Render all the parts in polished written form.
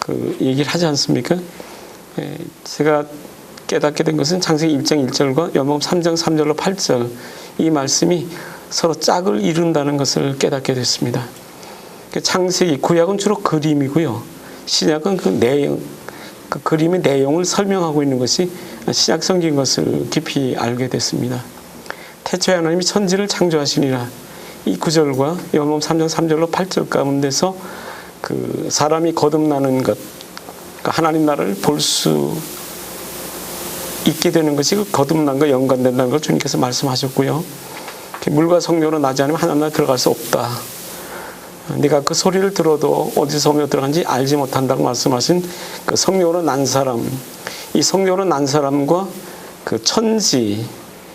그 얘기를 하지 않습니까? 제가 깨닫게 된 것은 창세기 1장 1절과 요한복음 3장 3절로 8절 이 말씀이 서로 짝을 이룬다는 것을 깨닫게 됐습니다. 창세기, 구약은 주로 그림이고요. 신약은 그 내용, 그 그림의 내용을 설명하고 있는 것이 신약 성경인 것을 깊이 알게 됐습니다. 태초에 하나님이 천지를 창조하시니라. 이 구절과 요한복음 3장 3절로 8절 가운데서 그 사람이 거듭나는 것, 하나님 나라를 볼 수 있게 되는 것이 그 거듭난과 연관된다는 걸 주님께서 말씀하셨고요. 물과 성령으로 나지 않으면 하나님 나라에 들어갈 수 없다. 네가 그 소리를 들어도 어디서 성령으로 들어간지 알지 못한다고 말씀하신 그 성령으로 난 사람, 이 성령으로 난 사람과 그 천지,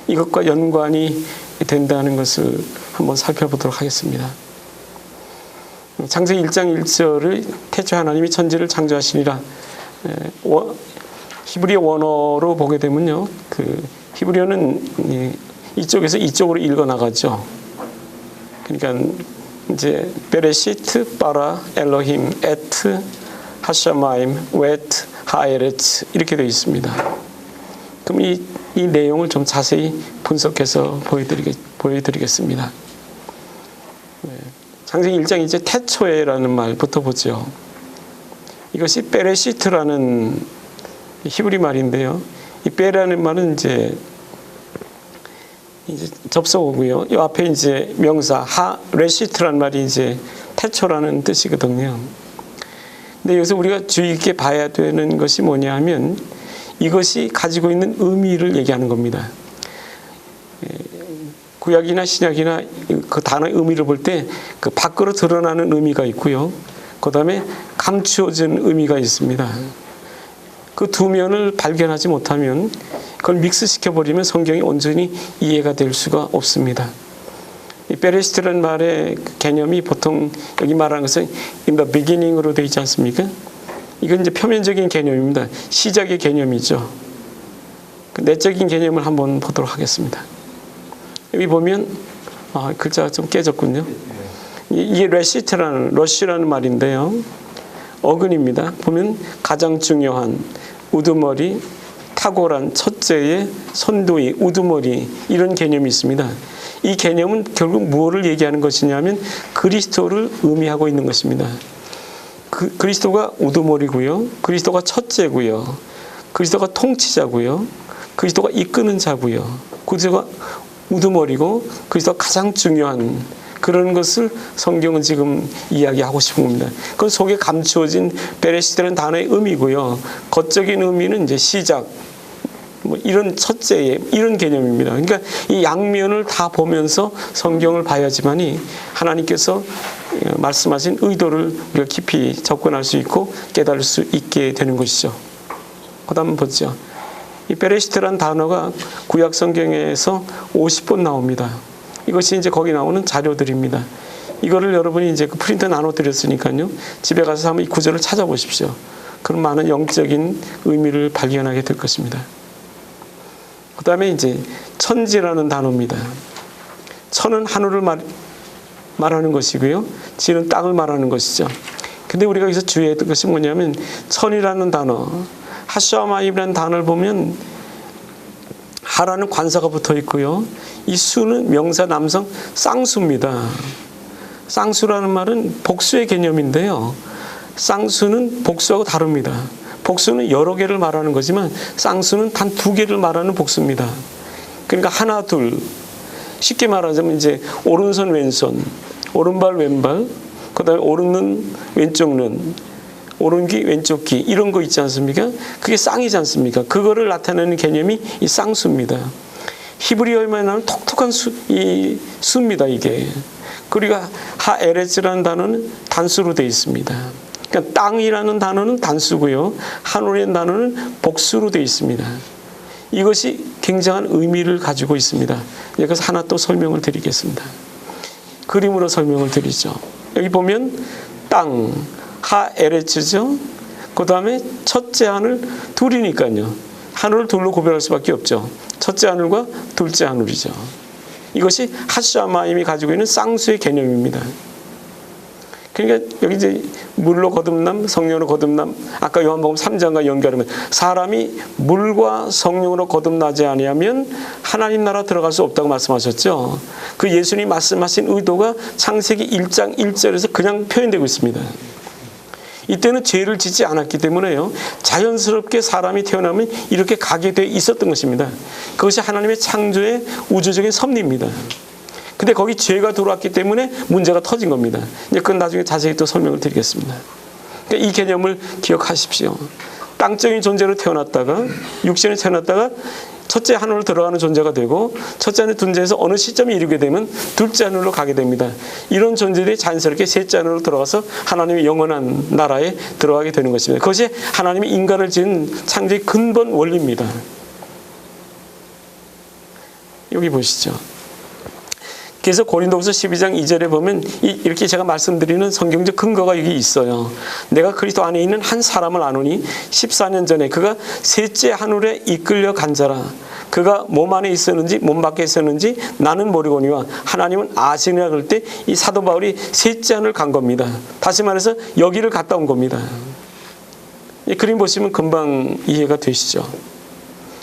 이것과 연관이 된다는 것을 한번 살펴보도록 하겠습니다. 창세기 1장 1절을 태초에 하나님이 천지를 창조하시니라. 히브리어 원어로 보게 되면요, 그 히브리어는 이쪽에서 이쪽으로 읽어 나가죠. 그러니까 이제 베레시트 바라 엘로힘 에트 하샤마임 웨트 하에레츠 이렇게 되어 있습니다. 그럼 이 내용을 좀 자세히 분석해서 보여드리겠습니다. 창세기 1장 이제 태초에라는 말부터 보죠. 이것이 베레시트라는 히브리 말인데요. 이 베라는 말은 이제 접속어고요. 이 앞에 이제 명사 하레시트라는 말이 이제 태초라는 뜻이거든요. 근데 여기서 우리가 주의 깊게 봐야 되는 것이 뭐냐면 이것이 가지고 있는 의미를 얘기하는 겁니다. 구약이나 신약이나 그 단어의 의미를 볼 때 그 밖으로 드러나는 의미가 있고요. 그 다음에 감추어진 의미가 있습니다. 그 두 면을 발견하지 못하면 그걸 믹스시켜버리면 성경이 온전히 이해가 될 수가 없습니다. 이 베레시트라는 말의 개념이 보통 여기 말하는 것은 in the beginning으로 되어 있지 않습니까? 이건 이제 표면적인 개념입니다. 시작의 개념이죠. 그 내적인 개념을 한번 보도록 하겠습니다. 여기 보면 글자가 좀 깨졌군요. 이게 러시라는 말인데요. 어근입니다. 보면 가장 중요한 우두머리, 탁월한 첫째의 선두위, 우두머리 이런 개념이 있습니다. 이 개념은 결국 무엇을 얘기하는 것이냐면 그리스도를 의미하고 있는 것입니다. 그리스도가 우두머리고요. 그리스도가 첫째고요. 그리스도가 통치자고요. 그리스도가 이끄는 자고요. 그리스도가 우두머리고 그리스도가 가장 중요한 그런 것을 성경은 지금 이야기하고 싶은 겁니다. 그 속에 감추어진 베레시트라는 단어의 의미고요. 겉적인 의미는 이제 시작, 뭐 이런 첫째의 이런 개념입니다. 그러니까 이 양면을 다 보면서 성경을 봐야지만이 하나님께서 말씀하신 의도를 우리가 깊이 접근할 수 있고 깨달을 수 있게 되는 것이죠. 그다음 보죠. 이 베레시트라는 단어가 구약 성경에서 50번 나옵니다. 이것이 이제 거기 나오는 자료들입니다. 이거를 여러분이 이제 그 프린트 나눠드렸으니까요. 집에 가서 한번 이 구절을 찾아보십시오. 그럼 많은 영적인 의미를 발견하게 될 것입니다. 그 다음에 이제 천지라는 단어입니다. 천은 하늘을 말하는 것이고요. 지는 땅을 말하는 것이죠. 근데 우리가 여기서 주의해야 될 것이 뭐냐면 천이라는 단어, 하샤마임이라는 단어를 보면 하라는 관사가 붙어 있고요. 이 수는 명사 남성 쌍수입니다. 쌍수라는 말은 복수의 개념인데요. 쌍수는 복수하고 다릅니다. 복수는 여러 개를 말하는 거지만 쌍수는 단 두 개를 말하는 복수입니다. 그러니까 하나, 둘. 쉽게 말하자면 이제 오른손, 왼손, 오른발, 왼발, 그 다음에 오른눈, 왼쪽 눈, 오른귀, 왼쪽 귀 이런 거 있지 않습니까? 그게 쌍이지 않습니까? 그거를 나타내는 개념이 이 쌍수입니다. 히브리어에만 나오는 독특한 수입니다. 이게. 그리고 하에레츠라는 단어는 단수로 되어 있습니다. 그러니까 땅이라는 단어는 단수고요. 하늘이라는 단어는 복수로 되어 있습니다. 이것이 굉장한 의미를 가지고 있습니다. 그래서 하나 또 설명을 드리겠습니다. 그림으로 설명을 드리죠. 여기 보면 땅, 하에레츠죠. 그 다음에 첫째 하늘 둘이니까요. 하늘을 둘로 구별할 수밖에 없죠. 첫째 하늘과 둘째 하늘이죠. 이것이 하샤마임이 가지고 있는 쌍수의 개념입니다. 그러니까 여기 이제 물로 거듭남, 성령으로 거듭남, 아까 요한복음 3장과 연결하면 사람이 물과 성령으로 거듭나지 아니하면 하나님 나라 들어갈 수 없다고 말씀하셨죠. 그 예수님이 말씀하신 의도가 창세기 1장 1절에서 그냥 표현되고 있습니다. 이때는 죄를 짓지 않았기 때문에요, 자연스럽게 사람이 태어나면 이렇게 가게 돼 있었던 것입니다. 그것이 하나님의 창조의 우주적인 섭리입니다. 근데 거기 죄가 들어왔기 때문에 문제가 터진 겁니다. 이제 그건 나중에 자세히 또 설명을 드리겠습니다. 그러니까 이 개념을 기억하십시오. 땅적인 존재로 태어났다가, 육신에 태어났다가 첫째 하늘로 들어가는 존재가 되고, 첫째 하늘 존재에서 어느 시점에 이르게 되면 둘째 하늘로 가게 됩니다. 이런 존재들이 자연스럽게 셋째 하늘로 들어가서 하나님의 영원한 나라에 들어가게 되는 것입니다. 그것이 하나님이 인간을 지은 창조의 근본 원리입니다. 여기 보시죠. 그래서 고린도후서 12장 2절에 보면 이렇게 제가 말씀드리는 성경적 근거가 여기 있어요. 내가 그리스도 안에 있는 한 사람을 아노니 14년 전에 그가 셋째 하늘에 이끌려 간 자라. 그가 몸 안에 있었는지 몸 밖에 있었는지 나는 모르거니와 하나님은 아시느라 그럴 때 이 사도 바울이 셋째 하늘 간 겁니다. 다시 말해서 여기를 갔다 온 겁니다. 이 그림 보시면 금방 이해가 되시죠.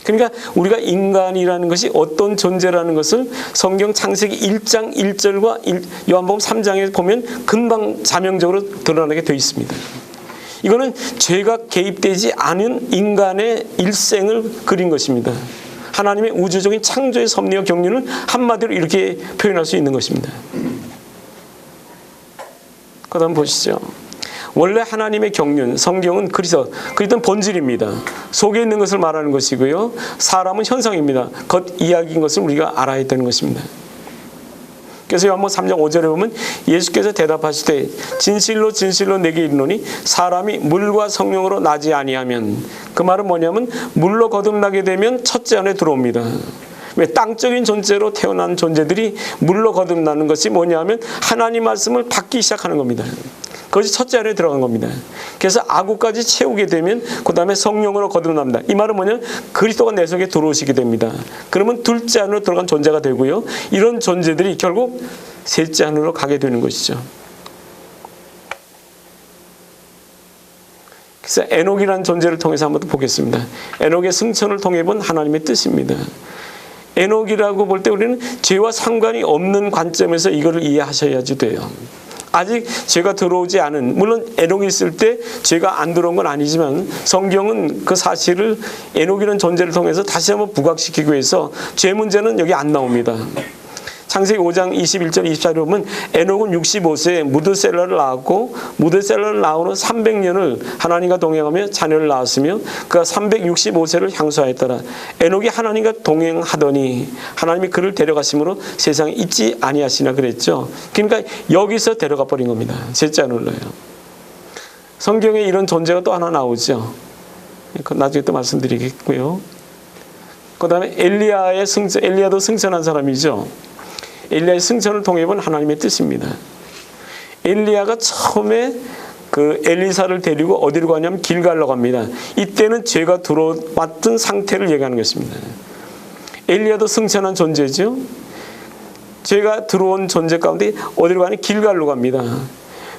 그러니까 우리가 인간이라는 것이 어떤 존재라는 것을 성경 창세기 1장 1절과 요한복음 3장에 보면 금방 자명적으로 드러나게 되어 있습니다. 이거는 죄가 개입되지 않은 인간의 일생을 그린 것입니다. 하나님의 우주적인 창조의 섭리와 경륜을 한마디로 이렇게 표현할 수 있는 것입니다. 그 다음 보시죠. 원래 하나님의 경륜, 성경은 그리스도는 본질입니다. 속에 있는 것을 말하는 것이고요, 사람은 현상입니다. 겉 이야기인 것을 우리가 알아야 되는 것입니다. 그래서 요한복음 3장 5절에 보면 예수께서 대답하시되 진실로 진실로 내게 이르노니 사람이 물과 성령으로 나지 아니하면, 그 말은 뭐냐면 물로 거듭나게 되면 첫째 안에 들어옵니다. 왜? 땅적인 존재로 태어난 존재들이 물로 거듭나는 것이 뭐냐면 하나님 말씀을 받기 시작하는 겁니다. 그것이 첫째 안에 들어간 겁니다. 그래서 아구까지 채우게 되면 그 다음에 성령으로 거듭납니다. 이 말은 뭐냐면 그리스도가 내 속에 들어오시게 됩니다. 그러면 둘째 안으로 들어간 존재가 되고요, 이런 존재들이 결국 셋째 안으로 가게 되는 것이죠. 그래서 에녹이라는 존재를 통해서 한번 보겠습니다. 에녹의 승천을 통해 본 하나님의 뜻입니다. 에녹이라고 볼 때 우리는 죄와 상관이 없는 관점에서 이거를 이해하셔야지 돼요. 아직 죄가 들어오지 않은, 물론 에녹이 있을 때 죄가 안 들어온 건 아니지만 성경은 그 사실을 에녹이라는 존재를 통해서 다시 한번 부각시키기 위해서 죄 문제는 여기 안 나옵니다. 창세기 5장 21절 24절에 보면 에녹은 65세에 무드셀라를 낳았고, 무드셀라를 낳은 후 300년을 하나님과 동행하며 자녀를 낳았으며 그가 365세를 향수하였더라. 에녹이 하나님과 동행하더니 하나님이 그를 데려가심으로 세상에 있지 아니하시나 그랬죠. 그러니까 여기서 데려가 버린 겁니다. 셋째 하늘로요. 성경에 이런 존재가 또 하나 나오죠. 나중에 또 말씀드리겠고요. 그 다음에 엘리야도 승천한 사람이죠. 엘리야의 승천을 통해 본 하나님의 뜻입니다. 엘리야가 처음에 그 엘리사를 데리고 어디로 가냐면 길갈로 갑니다. 이때는 죄가 들어왔던 상태를 얘기하는 것입니다. 엘리야도 승천한 존재죠. 죄가 들어온 존재 가운데 어디로 가냐면 길갈로 갑니다.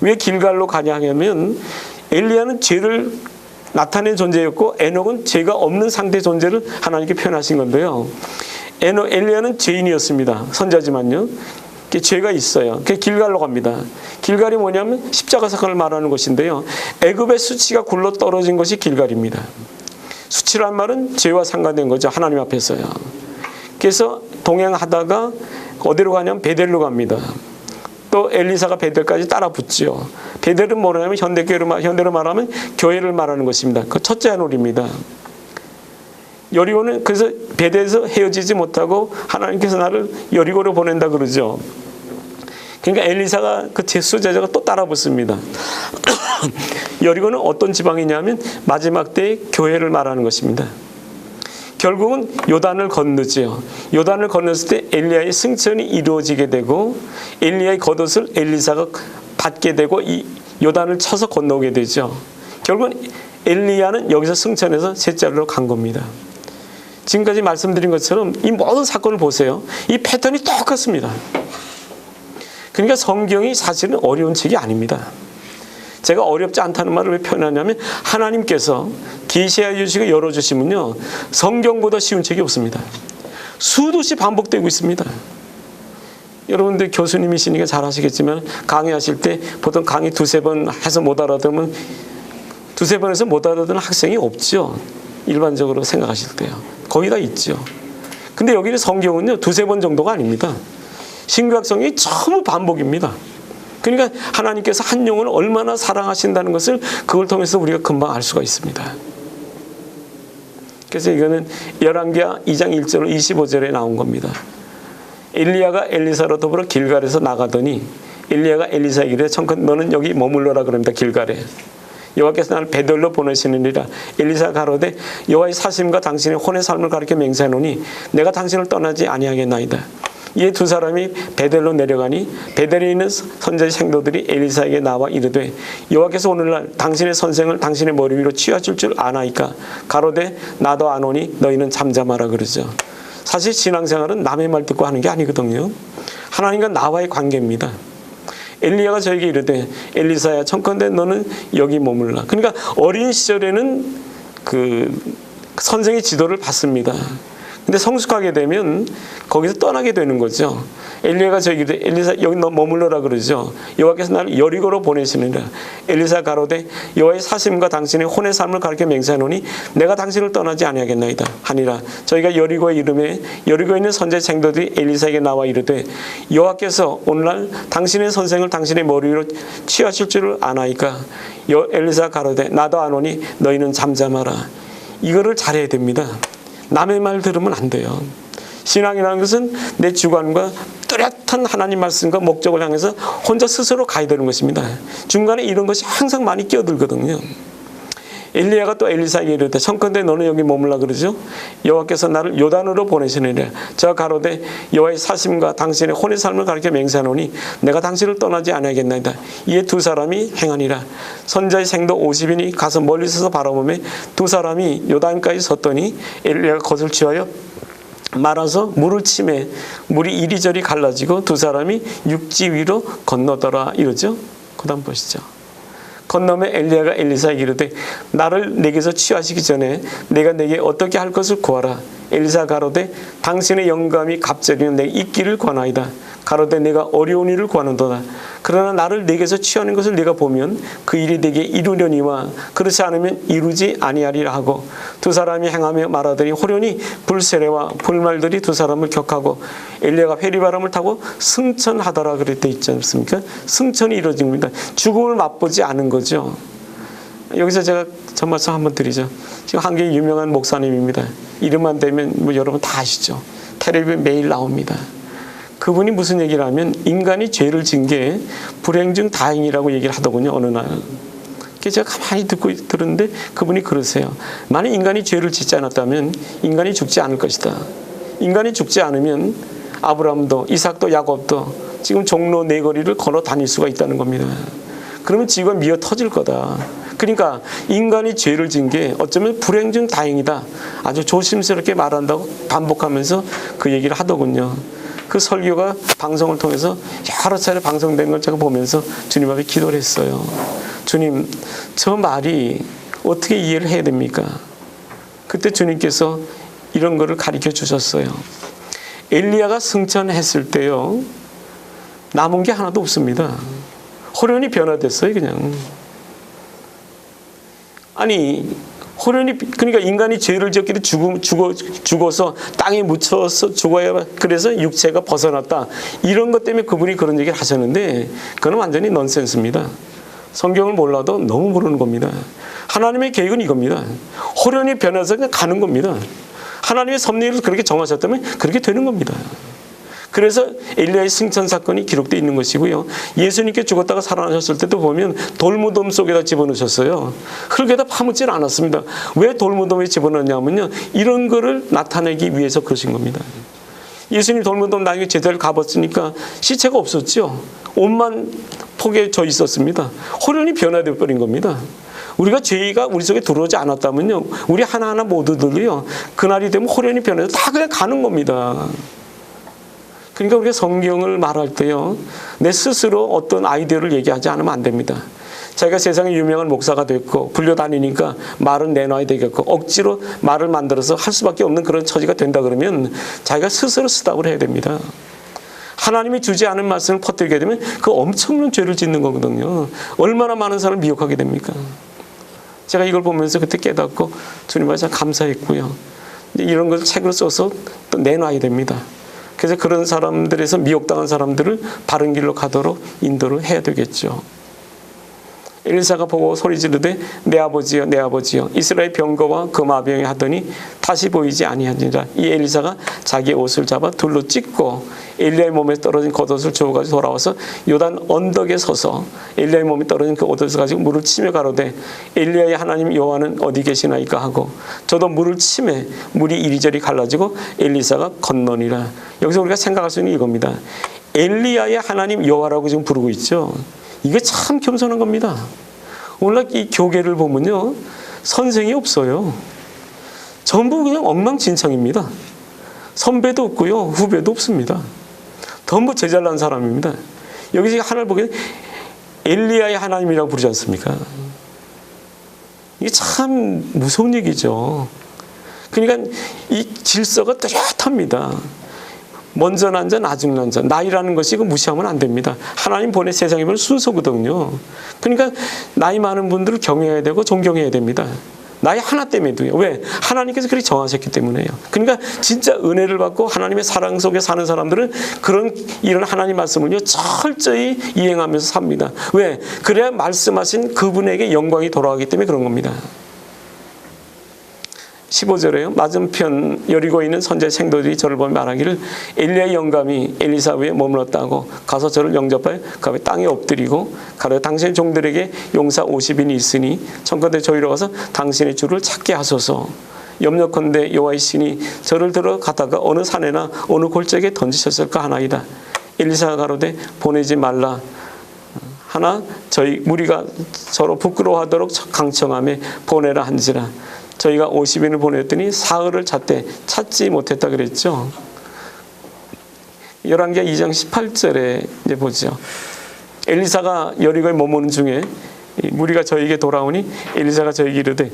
왜 길갈로 가냐 하면 엘리야는 죄를 나타낸 존재였고 에녹은 죄가 없는 상태 존재를 하나님께 표현하신 건데요. 엘리야는 죄인이었습니다. 선자지만요. 죄가 있어요. 길갈로 갑니다. 길갈이 뭐냐면 십자가 사건을 말하는 것인데요. 애굽의 수치가 굴러 떨어진 것이 길갈입니다. 수치란 말은 죄와 상관된 거죠. 하나님 앞에서요. 그래서 동행하다가 어디로 가냐면 베델로 갑니다. 또 엘리사가 베델까지 따라 붙죠. 베델은 뭐냐면 현대로 말하면 교회를 말하는 것입니다. 그 첫째 하늘입니다. 여리고는 그래서 베델에서 헤어지지 못하고 하나님께서 나를 여리고로 보낸다 그러죠. 그러니까 엘리사가 그 수제자가 또 따라 붙습니다. 여리고는 어떤 지방이냐면 마지막 때의 교회를 말하는 것입니다. 결국은 요단을 건너지요. 요단을 건넜을 때 엘리야의 승천이 이루어지게 되고 엘리야의 겉옷을 엘리사가 받게 되고 이 요단을 쳐서 건너오게 되죠. 결국은 엘리야는 여기서 승천해서 셋째 하늘로 간 겁니다. 지금까지 말씀드린 것처럼 이 모든 사건을 보세요. 이 패턴이 똑같습니다. 그러니까 성경이 사실은 어려운 책이 아닙니다. 제가 어렵지 않다는 말을 왜 표현하냐면 하나님께서 계시해 주시고 열어주시면요, 성경보다 쉬운 책이 없습니다. 수도시 반복되고 있습니다. 여러분들 교수님이시니까 잘 아시겠지만 강의하실 때 보통 강의 두세 번 해서 못 알아들으면 두세 번에서 못 알아듣는 학생이 없죠. 일반적으로 생각하실 때요. 거의 다 있죠. 근데 여기는 성경은요, 두세 번 정도가 아닙니다. 신구약 성경이 전부 반복입니다. 그러니까 하나님께서 한 영혼을 얼마나 사랑하신다는 것을 그걸 통해서 우리가 금방 알 수가 있습니다. 그래서 이거는 열왕기하 2장 1절 25절에 나온 겁니다. 엘리야가 엘리사로 더불어 길갈에서 나가더니 엘리야가 엘리사에게 이르되 청컨대 너는 여기 머물러라 그럽니다. 길갈에. 여호와께서 나를 베델로 보내시느니라. 엘리사가 가로되 여호와의 사심과 당신의 혼의 삶을 가리켜 맹세하노니 내가 당신을 떠나지 아니하겠나이다. 이 두 사람이 베델로 내려가니 베델에 있는 선지자 생도들이 엘리사에게 나와 이르되 여호와께서 오늘날 당신의 선생을 당신의 머리 위로 취하실 줄 아나이까. 가로되 나도 아노니 너희는 잠잠하라 그러죠. 사실 신앙생활은 남의 말 듣고 하는 게 아니거든요. 하나님과 나와의 관계입니다. 엘리야가 저에게 이르되 엘리사야 청컨대 너는 여기 머물라. 그러니까 어린 시절에는 그 선생의 지도를 받습니다. 근데 성숙하게 되면 거기서 떠나게 되는 거죠. 엘리야가 저에게 이르되 엘리사 여기 너 머물러라 그러죠. 여호와께서 나를 여리고로 보내시느니라. 엘리사 가로되 여호와의 사심과 당신의 혼의 삶을 가르쳐 맹세하노니 내가 당신을 떠나지 아니하겠나이다 하니라. 저희가 여리고의 이름에 여리고에 있는 선지자 생도들이 엘리사에게 나와 이르되 여호와께서 오늘날 당신의 선생을 당신의 머리 위로 취하실 줄을 아나이까. 엘리사 가로되 나도 아노니 너희는 잠잠하라. 이거를 잘해야 됩니다. 남의 말 들으면 안 돼요. 신앙이라는 것은 내 주관과 뚜렷한 하나님 말씀과 목적을 향해서 혼자 스스로 가야 되는 것입니다. 중간에 이런 것이 항상 많이 끼어들거든요. 엘리야가 또 엘리사에게 이르되 청컨대 너는 여기 머물라 그러죠. 여호와께서 나를 요단으로 보내시느니라. 저 가로되 여호와의 사심과 당신의 혼의 삶을 가르쳐 맹세하노니 내가 당신을 떠나지 아니하겠나이다. 이에 두 사람이 행하니라. 선지자의 생도 50인이 가서 멀리 서서 바라보매 두 사람이 요단까지 섰더니 엘리야가 겉을 취하여 말아서 물을 치매 물이 이리저리 갈라지고 두 사람이 육지 위로 건너더라 이러죠. 그 다음 보시죠. 건너매 엘리야가 엘리사에게 이르되 나를 내게서 취하시기 전에 내가 내게 어떻게 할 것을 구하라. 엘리사 가로되 당신의 영감이 갑절이면 내게 있기를 권하이다. 가로되 내가 어려운 일을 구하는도다. 그러나 나를 내게서 취하는 것을 내가 보면 그 일이 내게 이루려니와 그렇지 않으면 이루지 아니하리라 하고 두 사람이 행하며 말하더니 호련히 불세례와 불말들이 두 사람을 격하고 엘리야가 회리바람을 타고 승천하더라 그랬대 있지 않습니까? 승천이 이루어진 겁니다. 죽음을 맛보지 않은 거죠. 여기서 제가 전말씀 한번 드리죠. 지금 한국의 유명한 목사님입니다. 이름만 대면 뭐 여러분 다 아시죠. 텔레비전에 매일 나옵니다. 그분이 무슨 얘기를 하면 인간이 죄를 진 게 불행 중 다행이라고 얘기를 하더군요. 어느 날. 제가 가만히 들었는데 그분이 그러세요. 만약 인간이 죄를 짓지 않았다면 인간이 죽지 않을 것이다. 인간이 죽지 않으면 아브라함도 이삭도 야곱도 지금 종로 네거리를 걸어 다닐 수가 있다는 겁니다. 그러면 지구가 미어 터질 거다. 그러니까 인간이 죄를 진 게 어쩌면 불행 중 다행이다. 아주 조심스럽게 말한다고 반복하면서 그 얘기를 하더군요. 그 설교가 방송을 통해서 여러 차례 방송된 걸 제가 보면서 주님 앞에 기도를 했어요. 주님, 저 말이 어떻게 이해를 해야 됩니까? 그때 주님께서 이런 거를 가르쳐 주셨어요. 엘리야가 승천했을 때요, 남은 게 하나도 없습니다. 호련히 변화됐어요, 그냥. 아니, 호련히, 그러니까 인간이 죄를 지었기 때문에 죽어서 땅에 묻혀서 죽어야, 그래서 육체가 벗어났다. 이런 것 때문에 그분이 그런 얘기를 하셨는데, 그건 완전히 넌센스입니다. 성경을 몰라도 너무 모르는 겁니다. 하나님의 계획은 이겁니다. 호련히 변해서 그냥 가는 겁니다. 하나님의 섭리를 그렇게 정하셨다면 그렇게 되는 겁니다. 그래서 엘리야의 승천 사건이 기록되어 있는 것이고요. 예수님께 죽었다가 살아나셨을 때도 보면 돌무덤 속에다 집어넣으셨어요. 흙에다 파묻질 않았습니다. 왜 돌무덤에 집어넣냐면요, 이런 거를 나타내기 위해서 그러신 겁니다. 예수님 돌무덤 나중에 제자를 가봤으니까 시체가 없었죠. 옷만 폭에 져 있었습니다. 호련히 변화되어 버린 겁니다. 우리가 죄가 우리 속에 들어오지 않았다면요, 우리 하나하나 모두들이요, 그날이 되면 호련히 변해서 다 그냥 가는 겁니다. 그러니까 우리가 성경을 말할 때요, 내 스스로 어떤 아이디어를 얘기하지 않으면 안 됩니다. 자기가 세상에 유명한 목사가 됐고 불려다니니까 말은 내놔야 되겠고 억지로 말을 만들어서 할 수밖에 없는 그런 처지가 된다 그러면 자기가 스스로 스탑을 해야 됩니다. 하나님이 주지 않은 말씀을 퍼뜨리게 되면 그 엄청난 죄를 짓는 거거든요. 얼마나 많은 사람을 미혹하게 됩니까? 제가 이걸 보면서 그때 깨닫고 주님께 참 감사했고요. 이런 걸 책으로 써서 또 내놔야 됩니다. 그래서 그런 사람들에서 미혹당한 사람들을 바른 길로 가도록 인도를 해야 되겠죠. 엘리사가 보고 소리 지르되 내 아버지여 내 아버지여 이스라엘 병거와 그 마병이 하더니 다시 보이지 아니하니라. 이 엘리사가 자기의 옷을 잡아 둘로 찢고 엘리야의 몸에 떨어진 겉옷을 주워가지고 돌아와서 요단 언덕에 서서 엘리야의 몸에 떨어진 그 옷을 가지고 물을 치며 가로되 엘리야의 하나님 여호와는 어디 계시나이까 하고 저도 물을 치매 물이 이리저리 갈라지고 엘리사가 건너니라. 여기서 우리가 생각할 수 있는 이겁니다. 엘리야의 하나님 여호와라고 지금 부르고 있죠. 이게 참 겸손한 겁니다. 오늘날 이 교계를 보면요, 선생이 없어요. 전부 그냥 엉망진창입니다. 선배도 없고요, 후배도 없습니다. 전부 제잘난 사람입니다. 여기서 하나를 보게 엘리야의 하나님이라고 부르지 않습니까? 이게 참 무서운 얘기죠. 그러니까 이 질서가 뚜렷합니다. 먼저 난 자, 나중 난 자. 나이라는 것이 이거 무시하면 안 됩니다. 하나님 보내 세상에 보면 순서거든요. 그러니까 나이 많은 분들을 경외해야 되고 존경해야 됩니다. 나이 하나 때문에도요. 왜? 하나님께서 그렇게 정하셨기 때문에요. 그러니까 진짜 은혜를 받고 하나님의 사랑 속에 사는 사람들은 이런 하나님 말씀을요 철저히 이행하면서 삽니다. 왜? 그래야 말씀하신 그분에게 영광이 돌아가기 때문에 그런 겁니다. 15절에요. 맞은편 여리고에 있는 선지자 생도들이 저를 보며 말하기를 엘리야의 영감이 엘리사 위에 머물렀다고 가서 저를 영접하여 그 앞에 땅에 엎드리고 가려 당신의 종들에게 용사 50인이 있으니 청컨대 저희로 가서 당신의 주를 찾게 하소서. 염려컨대 여호와의 신이 저를 들어가다가 어느 산에나 어느 골짜기에 던지셨을까 하나이다. 엘리사가 가로되 보내지 말라 하나 저희 무리가 서로 부끄러워하도록 강청함에 보내라 한지라. 저희가 50인을 보냈더니 사흘을 찾지 못했다 그랬죠. 열왕기하 2장 18절에 이제 보죠. 엘리사가 여리고에 머무는 중에 무리가 저에게 돌아오니 엘리사가 저에게 이르되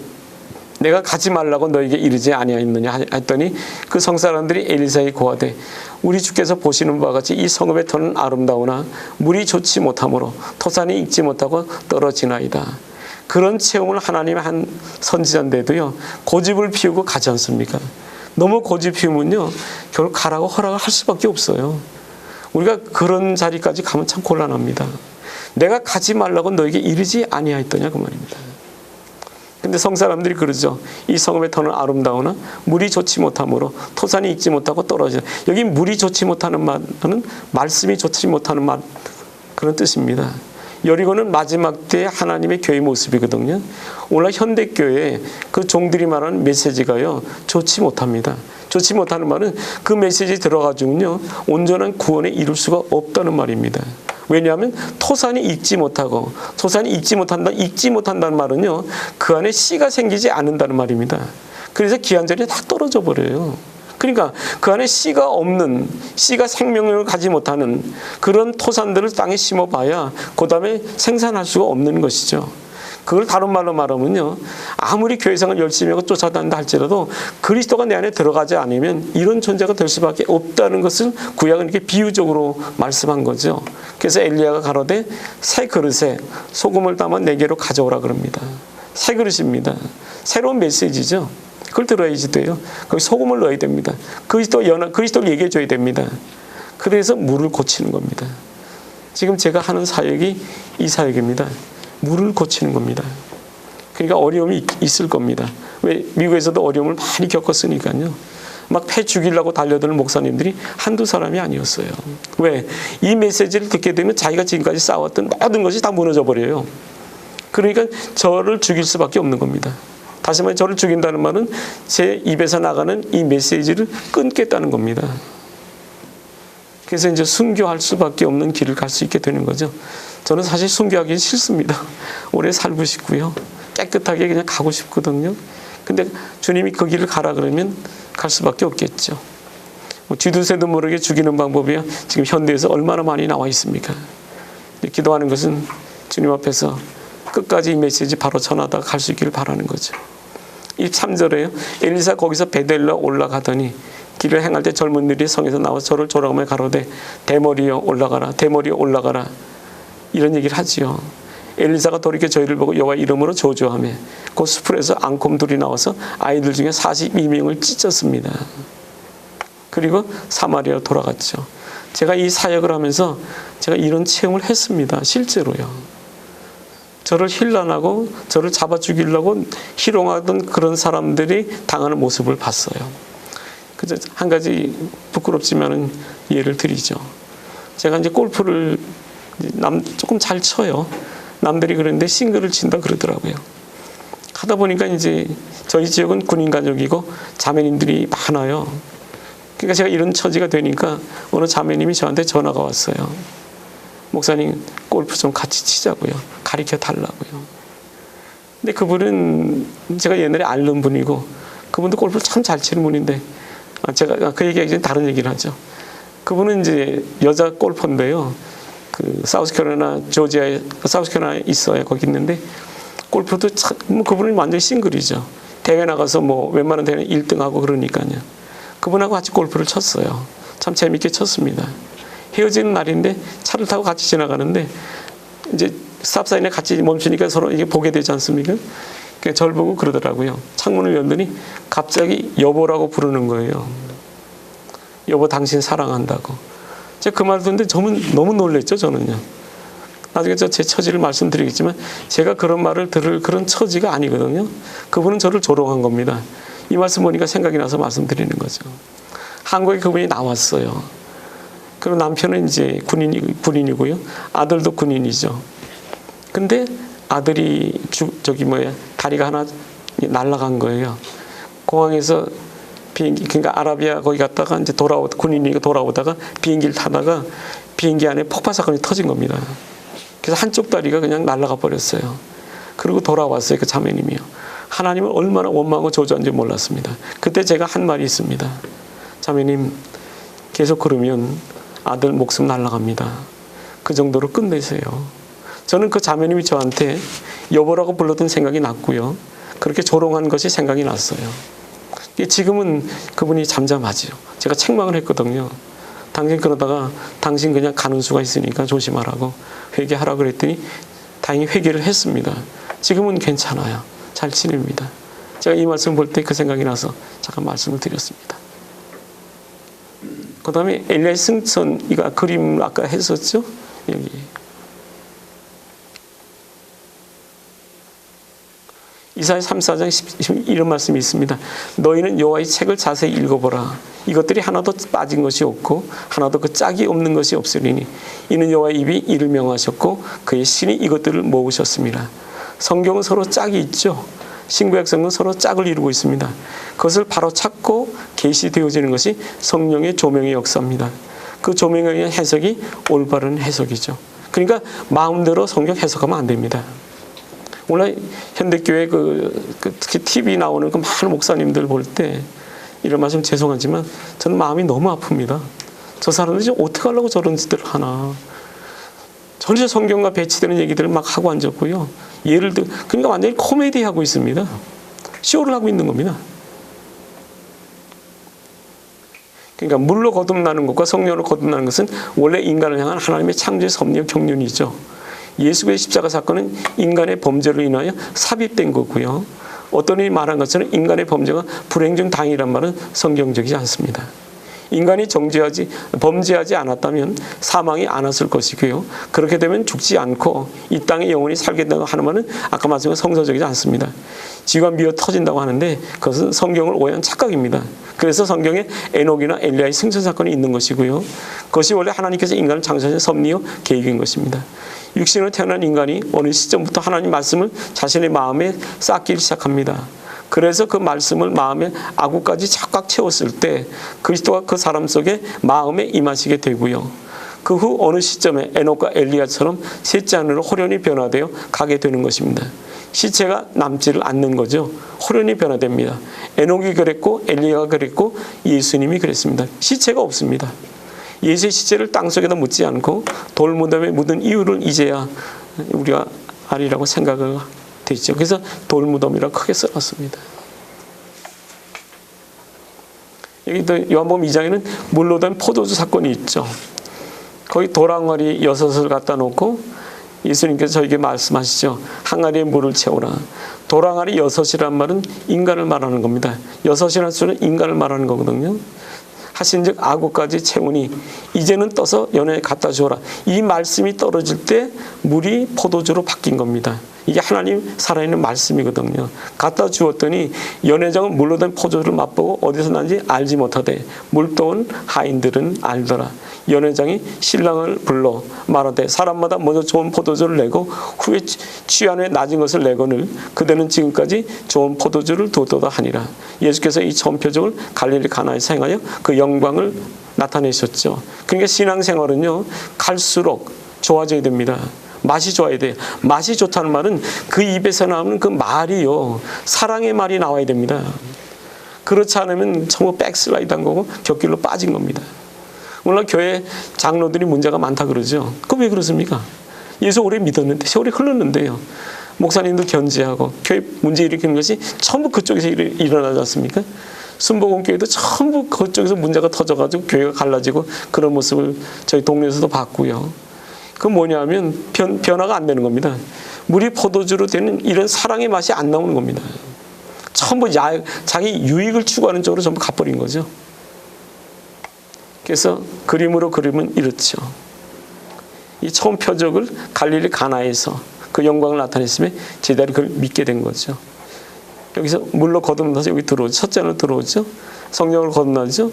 내가 가지 말라고 너에게 이르지 아니하였느냐 했더니 그 성사람들이 엘리사에게 고하되 우리 주께서 보시는 바와 같이 이 성읍의 터는 아름다우나 물이 좋지 못하므로 토산이 익지 못하고 떨어지나이다. 그런 체험을 하나님의 한 선지자인데도요 고집을 피우고 가지 않습니까? 너무 고집 피우면요 결국 가라고 허락을 할 수밖에 없어요. 우리가 그런 자리까지 가면 참 곤란합니다. 내가 가지 말라고 너에게 이르지 아니하였더냐 그 말입니다. 근데 성사람들이 그러죠. 이 성읍의 터는 아름다우나 물이 좋지 못하므로 토산이 익지 못하고 떨어지나. 여기 물이 좋지 못하는 말은 말씀이 좋지 못하는 말 그런 뜻입니다. 여리고는 마지막 때 하나님의 교회 모습이거든요. 오늘 현대교회 그 종들이 말하는 메시지가요 좋지 못합니다. 좋지 못하는 말은 그 메시지 들어가지고는요 온전한 구원에 이룰 수가 없다는 말입니다. 왜냐하면 토산이 익지 못하고 토산이 익지 못한다는 말은요 그 안에 씨가 생기지 않는다는 말입니다. 그래서 기한절에 다 떨어져 버려요. 그러니까 그 안에 씨가 없는, 씨가 생명력을 가지 못하는 그런 토산들을 땅에 심어봐야 그 다음에 생산할 수가 없는 것이죠. 그걸 다른 말로 말하면요 아무리 교회생활 열심히 하고 쫓아다닌다 할지라도 그리스도가 내 안에 들어가지 않으면 이런 존재가 될 수밖에 없다는 것을 구약은 이렇게 비유적으로 말씀한 거죠. 그래서 엘리야가 가로되 새 그릇에 소금을 담아 내게로 가져오라 그럽니다. 새 그릇입니다. 새로운 메시지죠. 그걸 들어야지 돼요. 거기 소금을 넣어야 됩니다. 그리스도를 얘기해 줘야 됩니다. 그래서 물을 고치는 겁니다. 지금 제가 하는 사역이 이 사역입니다. 물을 고치는 겁니다. 그러니까 어려움이 있을 겁니다. 왜? 미국에서도 어려움을 많이 겪었으니까요. 막 패 죽이려고 달려드는 목사님들이 한두 사람이 아니었어요. 왜? 이 메시지를 듣게 되면 자기가 지금까지 쌓아왔던 모든 것이 다 무너져 버려요. 그러니까 저를 죽일 수밖에 없는 겁니다. 다시 말해 저를 죽인다는 말은 제 입에서 나가는 이 메시지를 끊겠다는 겁니다. 그래서 이제 순교할 수밖에 없는 길을 갈 수 있게 되는 거죠. 저는 사실 순교하기 싫습니다. 오래 살고 싶고요. 깨끗하게 그냥 가고 싶거든요. 근데 주님이 그 길을 가라 그러면 갈 수밖에 없겠죠. 쥐두새도 모르게 죽이는 방법이야 지금 현대에서 얼마나 많이 나와 있습니까? 기도하는 것은 주님 앞에서 끝까지 이 메시지 바로 전하다 갈 수 있기를 바라는 거죠. 23절에요. 엘리사 거기서 베델로 올라가더니 길을 행할 때 젊은들이 성에서 나와서 저를 조롱하며 가로되 대머리여 올라가라, 대머리여 올라가라, 이런 얘기를 하지요. 엘리사가 돌이켜 저희를 보고 여호와 이름으로 저주하며 그 수풀에서 앙콤 둘이 나와서 아이들 중에 42명을 찢었습니다. 그리고 사마리아로 돌아갔죠. 제가 이 사역을 하면서 제가 이런 체험을 했습니다. 실제로요. 저를 힐난하고 저를 잡아 죽이려고 희롱하던 그런 사람들이 당하는 모습을 봤어요. 그래서 한 가지 부끄럽지만은 예를 드리죠. 제가 이제 골프를 조금 잘 쳐요. 남들이 그러는데 싱글을 친다 그러더라고요. 하다 보니까 이제 저희 지역은 군인 가족이고 자매님들이 많아요. 그러니까 제가 이런 처지가 되니까 어느 자매님이 저한테 전화가 왔어요. 목사님 골프 좀 같이 치자고요. 가르쳐 달라고요. 근데 그분은 제가 옛날에 알던 분이고 그분도 골프를 참 잘 치는 분인데 제가 그 얘기하기 전에 다른 얘기를 하죠. 그분은 이제 여자 골퍼인데요. 그 사우스캐롤라이나 조지아에 사우스캐롤라이나에 있어요. 거기 있는데 골프도 참, 그분은 완전 싱글이죠. 대회 나가서 웬만한 대회는 1등하고 그러니까요. 그분하고 같이 골프를 쳤어요. 참 재밌게 쳤습니다. 헤어지는 날인데 차를 타고 같이 지나가는데 이제 스탑사인에 같이 멈추니까 서로 이게 보게 되지 않습니까? 그러니까 저를 보고 그러더라고요. 창문을 열더니 갑자기 여보라고 부르는 거예요. 여보 당신 사랑한다고. 제가 그 말 듣는데 저는 너무 놀랬죠. 저는요. 나중에 제 처지를 말씀드리겠지만 제가 그런 말을 들을 그런 처지가 아니거든요. 그분은 저를 조롱한 겁니다. 이 말씀 보니까 생각이 나서 말씀드리는 거죠. 한국에 그분이 나왔어요. 그리고 남편은 이제 군인이고요. 아들도 군인이죠. 근데 아들이 다리가 하나 날아간 거예요. 공항에서 비행기, 그러니까 아라비아 거기 갔다가 이제 군인이니까 돌아오다가 비행기를 타다가 비행기 안에 폭발 사건이 터진 겁니다. 그래서 한쪽 다리가 그냥 날아가 버렸어요. 그리고 돌아왔어요. 그 자매님이요. 하나님을 얼마나 원망하고 저주한지 몰랐습니다. 그때 제가 한 말이 있습니다. 자매님, 계속 그러면 아들 목숨 날아갑니다. 그 정도로 끝내세요. 저는 그 자매님이 저한테 여보라고 불렀던 생각이 났고요. 그렇게 조롱한 것이 생각이 났어요. 지금은 그분이 잠잠하지요. 제가 책망을 했거든요. 당신 그러다가 당신 그냥 가는 수가 있으니까 조심하라고 회개하라고 그랬더니 다행히 회개를 했습니다. 지금은 괜찮아요. 잘 지냅니다. 제가 이 말씀 볼 때 그 생각이 나서 잠깐 말씀을 드렸습니다. 그 다음에 엘리야의 승천, 이거 그림 아까 했었죠? 여기. 이사야 34장 이런 말씀이 있습니다. 너희는 여호와의 책을 자세히 읽어보라. 이것들이 하나도 빠진 것이 없고 하나도 그 짝이 없는 것이 없으리니 이는 여호와의 입이 이를 명하셨고 그의 신이 이것들을 모으셨습니다. 성경은 서로 짝이 있죠. 신구약성은 서로 짝을 이루고 있습니다. 그것을 바로 찾고 계시되어지는 것이 성령의 조명의 역사입니다. 그 조명에 의한 해석이 올바른 해석이죠. 그러니까 마음대로 성경 해석하면 안 됩니다. 오늘 현대교회 특히 TV 나오는 그 많은 목사님들 볼 때 이런 말씀 죄송하지만 저는 마음이 너무 아픕니다. 저 사람들이 어떻게 하려고 저런 짓들을 하나. 전체 성경과 배치되는 얘기들을 막 하고 앉았고요. 예를 들어 그러니까 완전히 코미디 하고 있습니다. 쇼를 하고 있는 겁니다. 그러니까 물로 거듭나는 것과 성령으로 거듭나는 것은 원래 인간을 향한 하나님의 창조의 섭리의 경륜이죠. 예수의 십자가 사건은 인간의 범죄로 인하여 삽입된 거고요. 어떤 이들이 말한 것처럼 인간의 범죄가 불행 중 다행이란 말은 성경적이지 않습니다. 인간이 범죄하지 않았다면 사망이 안 왔을 것이고요. 그렇게 되면 죽지 않고 이 땅에 영원히 살게 된다고 하는 말은 아까 말씀한 성서적이지 않습니다. 지구가 미어 터진다고 하는데 그것은 성경을 오해한 착각입니다. 그래서 성경에 에녹이나 엘리야의 승천 사건이 있는 것이고요. 그것이 원래 하나님께서 인간을 창조하신 섭리요 계획인 것입니다. 육신으로 태어난 인간이 어느 시점부터 하나님 말씀을 자신의 마음에 쌓기 시작합니다. 그래서 그 말씀을 마음에 아구까지 쫙꽉 채웠을 때 그리스도가 그 사람 속에 마음에 임하시게 되고요. 그 후 어느 시점에 에녹과 엘리야처럼 셋째 하늘로 호련히 변화되어 가게 되는 것입니다. 시체가 남지를 않는 거죠. 호련히 변화됩니다. 에녹이 그랬고 엘리야가 그랬고 예수님이 그랬습니다. 시체가 없습니다. 예수의 시체를 땅속에다 묻지 않고 돌무덤에 묻은 이유를 이제야 우리가 아리라고 생각을 되죠. 그래서 돌무덤이라고 크게 써놨습니다. 여기 또 요한복음 2장에는 물로 된 포도주 사건이 있죠. 거기 도랑아리 6을 갖다 놓고 예수님께서 저에게 말씀하시죠. 항아리에 물을 채우라. 도랑아리 6이란 말은 인간을 말하는 겁니다. 6이라는 수는 인간을 말하는 거거든요. 하신즉 아구까지 채우니 이제는 떠서 연회에 갖다 주어라. 이 말씀이 떨어질 때 물이 포도주로 바뀐 겁니다. 이게 하나님 살아있는 말씀이거든요. 갖다 주었더니 연회장은 물로 된 포도주를 맛보고 어디서 난지 알지 못하되 물떠온 하인들은 알더라. 연회장이 신랑을 불러 말하되 사람마다 먼저 좋은 포도주를 내고 후에 취한 후에 낮은 것을 내거늘 그대는 지금까지 좋은 포도주를 두었도다 하니라. 예수께서 이 처음 표적을 갈릴리 가나에서 행하여 그 영광을 나타내셨죠. 그러니까 신앙생활은요 갈수록 좋아져야 됩니다. 맛이 좋아야 돼요. 맛이 좋다는 말은 그 입에서 나오는 그 말이요 사랑의 말이 나와야 됩니다. 그렇지 않으면 전부 백슬라이드한 거고 곁길로 빠진 겁니다. 오늘 교회 장로들이 문제가 많다 그러죠. 그럼 왜 그렇습니까? 예수 오래 믿었는데 세월이 흘렀는데요. 목사님도 견지하고 교회 문제 일으키는 것이 전부 그쪽에서 일어나지 않습니까? 순복음교회도 전부 그쪽에서 문제가 터져가지고 교회가 갈라지고 그런 모습을 저희 동네에서도 봤고요. 그 뭐냐면 변화가 안 되는 겁니다. 물이 포도주로 되는 이런 사랑의 맛이 안 나오는 겁니다. 전부 자기 유익을 추구하는 쪽으로 전부 가버린 거죠. 그래서 그림으로 그리면 이렇죠. 이 처음 표적을 갈릴리 가나에서 그 영광을 나타냈으면 제자들이 그걸 믿게 된 거죠. 여기서 물로 거듭나서 여기 들어오죠. 첫째로 들어오죠. 성령을 거듭나죠.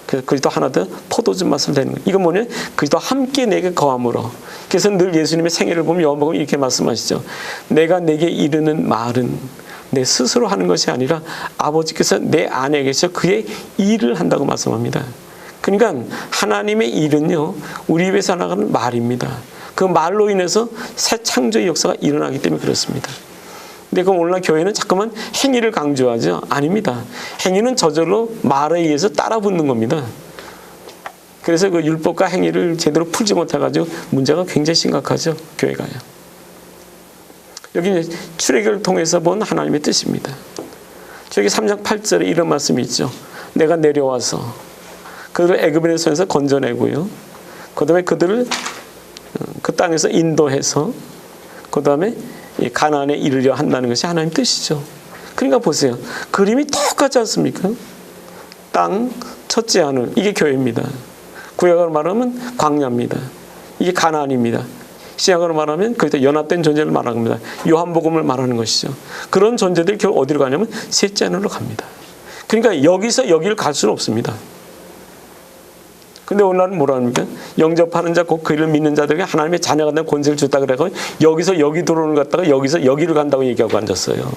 그래서 그리스도 하나 더 포도주 맛을 내는 거예요. 이건 뭐냐? 그리스도 함께 내게 거함으로. 그래서 늘 예수님의 생애를 보면 요한복음 이렇게 말씀하시죠. 내가 내게 이르는 말은 내 스스로 하는 것이 아니라 아버지께서 내 안에 계셔 그의 일을 한다고 말씀합니다. 그러니까 하나님의 일은요 우리 입에서 나가는 말입니다. 그 말로 인해서 새 창조의 역사가 일어나기 때문에 그렇습니다. 근데 그 오늘날 교회는 자꾸만 행위를 강조하죠. 아닙니다. 행위는 저절로 말에 의해서 따라 붙는 겁니다. 그래서 그 율법과 행위를 제대로 풀지 못해가지고 문제가 굉장히 심각하죠. 교회가요. 여기 출애굽을 통해서 본 하나님의 뜻입니다. 저기 3장 8절에 이런 말씀이 있죠. 내가 내려와서 그들을 애굽의 손에서 건져내고요. 그 다음에 그들을 그 땅에서 인도해서 그 다음에 가나안에 이르려 한다는 것이 하나님 뜻이죠. 그러니까 보세요. 그림이 똑같지 않습니까? 땅, 첫째 하늘, 이게 교회입니다. 구약으로 말하면 광야입니다. 이게 가나안입니다. 신약으로 말하면 거기다 연합된 존재를 말하는 겁니다. 요한복음을 말하는 것이죠. 그런 존재들이 결국 어디로 가냐면 셋째 하늘로 갑니다. 그러니까 여기서 여기를 갈 수는 없습니다. 근데 오늘날은 뭐라 합니까? 영접하는 자, 곧 그를 믿는 자들에게 하나님의 자녀가 되는 권세를 줬다 그래서 여기서 여기 들어오는 것 같다가 여기서 여기를 간다고 얘기하고 앉았어요.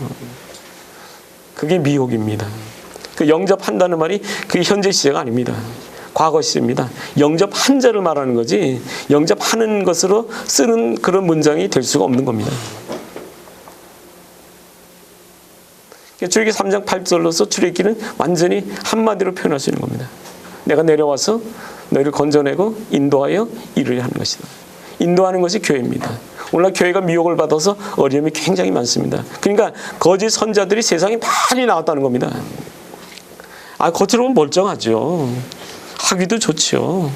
그게 미혹입니다. 그 영접한다는 말이 그게 현재 시제가 아닙니다. 과거 시제입니다. 영접한 자를 말하는 거지 영접하는 것으로 쓰는 그런 문장이 될 수가 없는 겁니다. 출애굽기 3장 8절로서 출애굽기는 완전히 한마디로 표현할 수 있는 겁니다. 내가 내려와서 너희를 건져내고 인도하여 이루려 하는 것이다. 인도하는 것이 교회입니다. 오늘날 교회가 미혹을 받아서 어려움이 굉장히 많습니다. 그러니까 거짓 선자들이 세상에 많이 나왔다는 겁니다. 겉으로는 멀쩡하죠. 하기도 좋죠.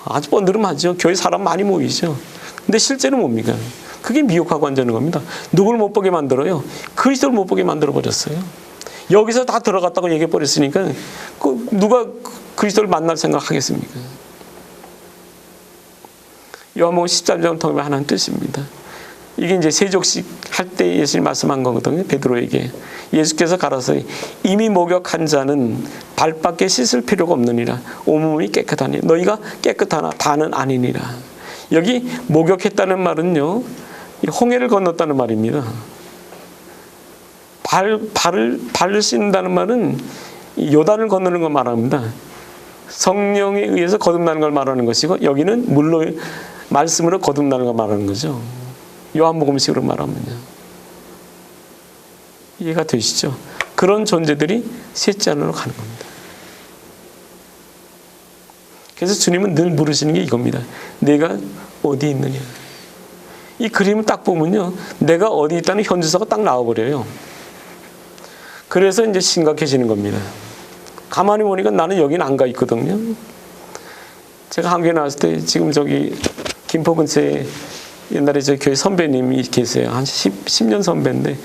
아주 뻔드름하죠. 교회 사람 많이 모이죠. 근데 실제는 뭡니까? 그게 미혹하고 앉는 겁니다. 누굴 못 보게 만들어요? 그리스도를 못 보게 만들어 버렸어요. 여기서 다 들어갔다고 얘기해 버렸으니까 누가 그리스도를 만날 생각하겠습니까? 요한복음 13장을 통해 하나는 뜻입니다. 이게 이제 세족식 할 때 예수님이 말씀한 거거든요. 베드로에게 예수께서 가라사대 이미 목욕한 자는 발밖에 씻을 필요가 없느니라. 온몸이 깨끗하니 너희가 깨끗하나 다는 아니니라. 여기 목욕했다는 말은요 홍해를 건넜다는 말입니다. 발을 씻는다는 말은 요단을 건너는 걸 말합니다. 성령에 의해서 거듭나는 걸 말하는 것이고 여기는 물로 말씀으로 거듭나는 걸 말하는 거죠. 요한복음식으로 말하면요. 이해가 되시죠? 그런 존재들이 셋째 하늘로 가는 겁니다. 그래서 주님은 늘 물으시는 게 이겁니다. 내가 어디 있느냐. 이 그림을 딱 보면요, 내가 어디 있다는 현주소가 딱 나와버려요. 그래서 이제 심각해지는 겁니다. 가만히 보니까 나는 여긴 안 가 있거든요. 제가 한국에 나왔을 때 지금 저기 김포 근처에 옛날에 저 교회 선배님이 계세요. 한 10년 선배인데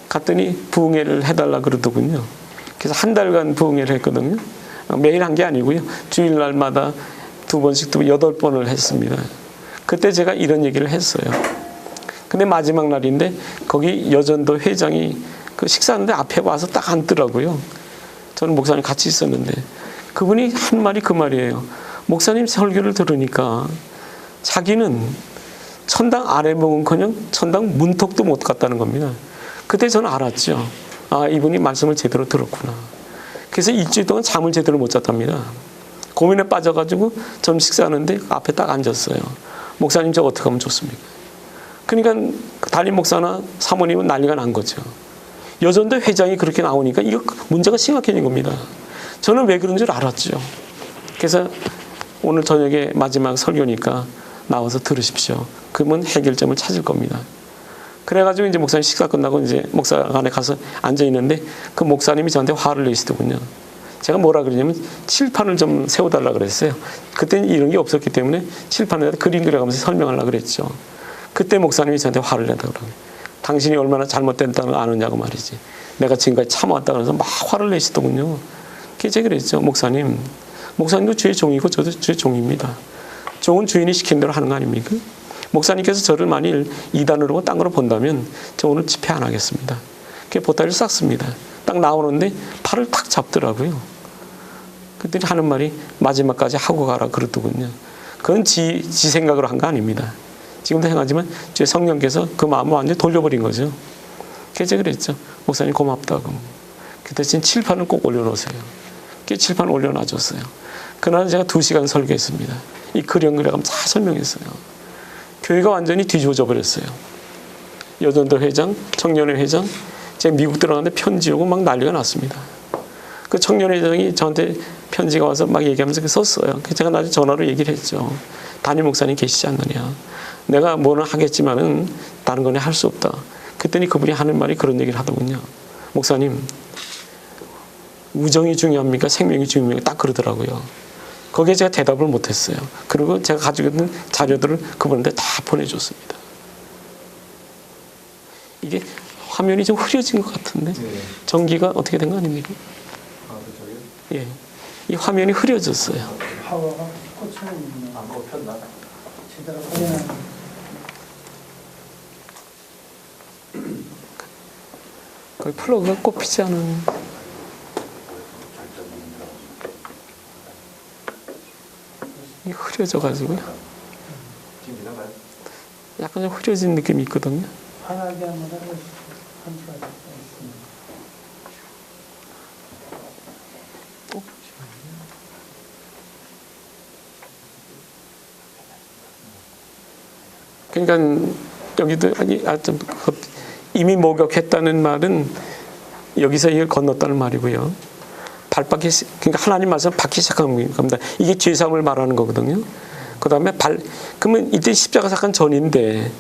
갔더니 부흥회를 해달라 그러더군요. 그래서 한 달간 부흥회를 했거든요. 매일 한 게 아니고요. 주일날마다 2번씩 8번을 했습니다. 그때 제가 이런 얘기를 했어요. 근데 마지막 날인데 거기 여전도 회장이 그 식사하는데 앞에 와서 딱 앉더라고요. 저는 목사님 같이 있었는데 그분이 한 말이 그 말이에요. 목사님 설교를 들으니까 자기는 천당 아래목은커녕 천당 문턱도 못 갔다는 겁니다. 그때 저는 알았죠. 아, 이분이 말씀을 제대로 들었구나. 그래서 일주일 동안 잠을 제대로 못 잤답니다. 고민에 빠져가지고 점 식사하는데 앞에 딱 앉았어요. 목사님 저 어떻게 하면 좋습니까? 그러니까 담임 목사나 사모님은 난리가 난 거죠. 여전도 회장이 그렇게 나오니까 이거 문제가 심각해진 겁니다. 저는 왜 그런 줄 알았죠. 그래서 오늘 저녁에 마지막 설교니까 나와서 들으십시오. 그러면 해결점을 찾을 겁니다. 그래가지고 이제 목사님 식사 끝나고 이제 목사관에 가서 앉아 있는데 그 목사님이 저한테 화를 내시더군요. 제가 뭐라 그러냐면 칠판을 좀 세워달라 그랬어요. 그때는 이런 게 없었기 때문에 칠판에다 그림 그려가면서 설명하려고 그랬죠. 그때 목사님이 저한테 화를 내다 그러고 당신이 얼마나 잘못됐다는 걸 아느냐고 말이지. 내가 지금까지 참아왔다 그래서 막 화를 내시더군요. 그래서 제가 그랬죠. 목사님도 주의 종이고 저도 주의 종입니다. 종은 주인이 시킨 대로 하는 거 아닙니까? 목사님께서 저를 만일 이단으로 딴 거로 본다면 저 오늘 집회 안 하겠습니다. 그래서 보따리를 쌌습니다. 딱 나오는데 팔을 탁 잡더라고요. 그랬더니 하는 말이 마지막까지 하고 가라 그러더군요. 그건 지 생각으로 한 거 아닙니다. 지금도 생각하지만 제 성령께서 그 마음을 완전히 돌려버린 거죠. 그래서 제가 그랬죠. 목사님 고맙다고. 그 대신 칠판을 꼭 올려놓으세요. 그래서 칠판 올려놔줬어요. 그날은 제가 2시간 설교했습니다. 이 그림 그려가면 다 설명했어요. 교회가 완전히 뒤집어져 버렸어요. 여전도 회장, 청년회 회장, 제가 미국 들어갔는데 편지 오고 막 난리가 났습니다. 그 청년회 회장이 저한테 편지가 와서 막 얘기하면서 썼어요. 그래서 제가 나중에 전화로 얘기를 했죠. 담임 목사님 계시지 않느냐. 내가 뭐는 하겠지만은 다른 거는 할 수 없다. 그랬더니 그분이 하는 말이 그런 얘기를 하더군요. 목사님, 우정이 중요합니까? 생명이 중요합니까? 딱 그러더라고요. 거기에 제가 대답을 못했어요. 그리고 제가 가지고 있는 자료들을 그분한테 다 보내줬습니다. 이게 화면이 좀 흐려진 것 같은데 전기가 어떻게 된 거 아닙니까? 예, 이 화면이 흐려졌어요. 파워가 꽂혀 있는 안 꼽혔나? 제대로 확인하는. 거기 플러그가 꼽히지 않은. 이 흐려져가지고요. 약간 좀 흐려진 느낌이 있거든요. 환하게 한번 해보시죠. 컨트롤 있습니다. 그러니까 여기도 좀 이미 목욕했다는 말은 여기서 이걸 건넜다는 말이고요. 발바퀴, 그러니까 하나님 말씀 받기 시작한 겁니다. 이게 죄사함을 말하는 거거든요. 그 다음에 그러면 이때 십자가 사건 전인데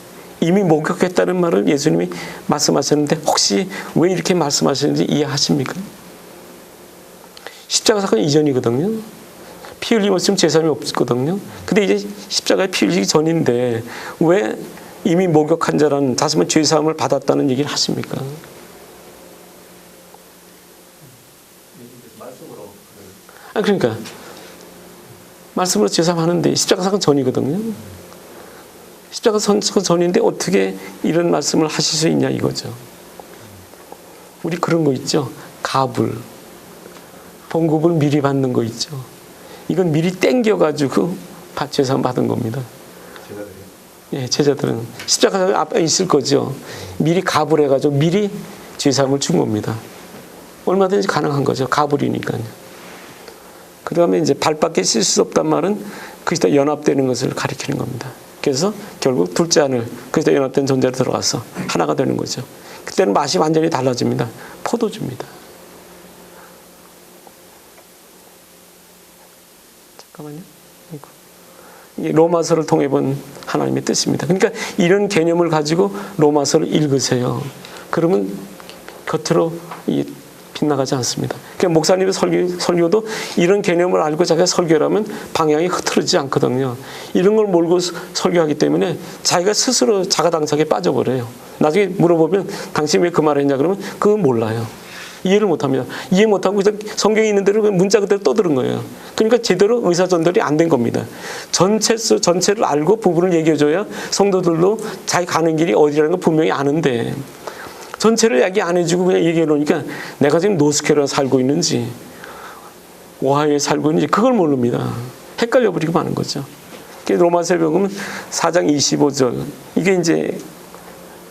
이미 목욕했다는 말을 예수님이 말씀하셨는데 혹시 왜 이렇게 말씀하시는지 이해하십니까? 십자가 사건 이전이거든요. 피 흘림 없으면 죄사함이 없거든요. 근데 이제 십자가에 피 흘리기 전인데 왜 이미 목욕한 자라는 다시만 죄사함을 받았다는 얘기를 하십니까? 그러니까 말씀으로 죄사함 하는데 십자가 사건 전이거든요. 십자가 사건 전인데 어떻게 이런 말씀을 하실 수 있냐 이거죠. 우리 그런 거 있죠. 가불, 봉급을 미리 받는 거 있죠. 이건 미리 땡겨가지고 죄사함 받은 겁니다. 예, 제자들은 십자가 앞에 있을 거죠. 미리 가불해가지고 미리 죄사함을 준 겁니다. 얼마든지 가능한 거죠. 가불이니까요. 그 다음에 이제 발밖에 쓸 수 없단 말은 그리스도 연합되는 것을 가리키는 겁니다. 그래서 결국 둘째 하늘, 그리스도 연합된 존재로 들어가서 하나가 되는 거죠. 그때는 맛이 완전히 달라집니다. 포도주입니다. 잠깐만요. 이 로마서를 통해 본 하나님의 뜻입니다. 그러니까 이런 개념을 가지고 로마서를 읽으세요. 그러면 겉으로 빗나가지 않습니다. 그러니까 목사님의 설교도 이런 개념을 알고 자기가 설교를 하면 방향이 흐트러지지 않거든요. 이런 걸 몰고 설교하기 때문에 자기가 스스로 자가당착에 빠져버려요. 나중에 물어보면 당신이 왜 그 말을 했냐 그러면 그건 몰라요. 이해를 못합니다. 이해 못하고 그냥 성경에 있는 대로 문자 그대로 떠드는 거예요. 그러니까 제대로 의사전달이 안 된 겁니다. 전체를 알고 부분을 얘기해줘야 성도들도 자기 가는 길이 어디라는 걸 분명히 아는데 전체를 얘기 안 해주고 그냥 얘기해 놓으니까 내가 지금 노스캐롤라이나에 살고 있는지 오하이오에 살고 있는지 그걸 모릅니다. 헷갈려 버리고 마는 거죠. 로마서에 보면 4장 25절 이게 이제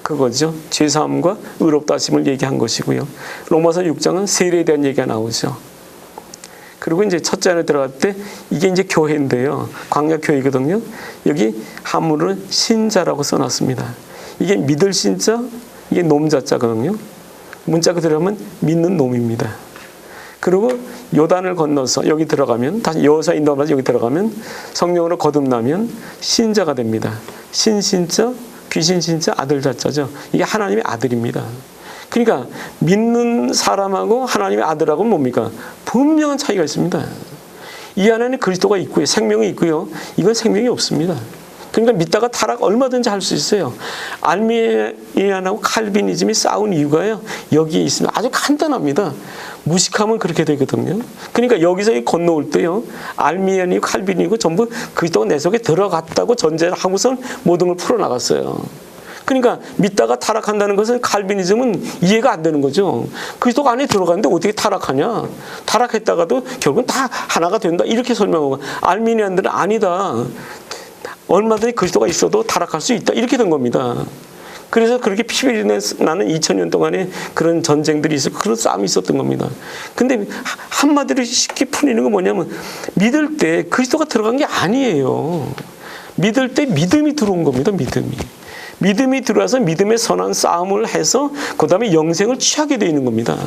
그거죠. 죄사함과 의롭다 하심을 얘기한 것이고요. 로마서 6장은 세례에 대한 얘기가 나오죠. 그리고 이제 첫째 안에 들어갈 때 이게 이제 교회인데요. 광야 교회거든요. 여기 한문으로는 신자라고 써놨습니다. 이게 믿을 신자, 이게 놈자자거든요. 문자 그대로 하면 믿는 놈입니다. 그리고 요단을 건너서 여기 들어가면 다시 여호수아 인도하면서 여기 들어가면 성령으로 거듭나면 신자가 됩니다. 신신자, 귀신신자, 아들자자죠. 이게 하나님의 아들입니다. 그러니까 믿는 사람하고 하나님의 아들하고는 뭡니까? 분명한 차이가 있습니다. 이 안에는 그리스도가 있고요. 생명이 있고요. 이건 생명이 없습니다. 그러니까 믿다가 타락 얼마든지 할 수 있어요. 알미니안하고 칼비니즘이 싸운 이유가요. 여기에 있습니다. 아주 간단합니다. 무식하면 그렇게 되거든요. 그러니까 여기서 건너올 때요. 알미니안이고 칼비니고 전부 그리스도가 내 속에 들어갔다고 전제를 하고선 모든 걸 풀어나갔어요. 그러니까 믿다가 타락한다는 것은 칼비니즘은 이해가 안 되는 거죠. 그리스도가 안에 들어갔는데 어떻게 타락하냐. 타락했다가도 결국은 다 하나가 된다. 이렇게 설명하고 알미니안들은 아니다. 얼마든지 그리스도가 있어도 타락할 수 있다. 이렇게 된 겁니다. 그래서 그렇게 피비린내 나는 2000년 동안에 그런 전쟁들이 있었고 그런 싸움이 있었던 겁니다. 근데 한마디로 쉽게 풀리는 건 뭐냐면 믿을 때 그리스도가 들어간 게 아니에요. 믿을 때 믿음이 들어온 겁니다. 믿음이 들어와서 믿음의 선한 싸움을 해서 그 다음에 영생을 취하게 되어 있는 겁니다.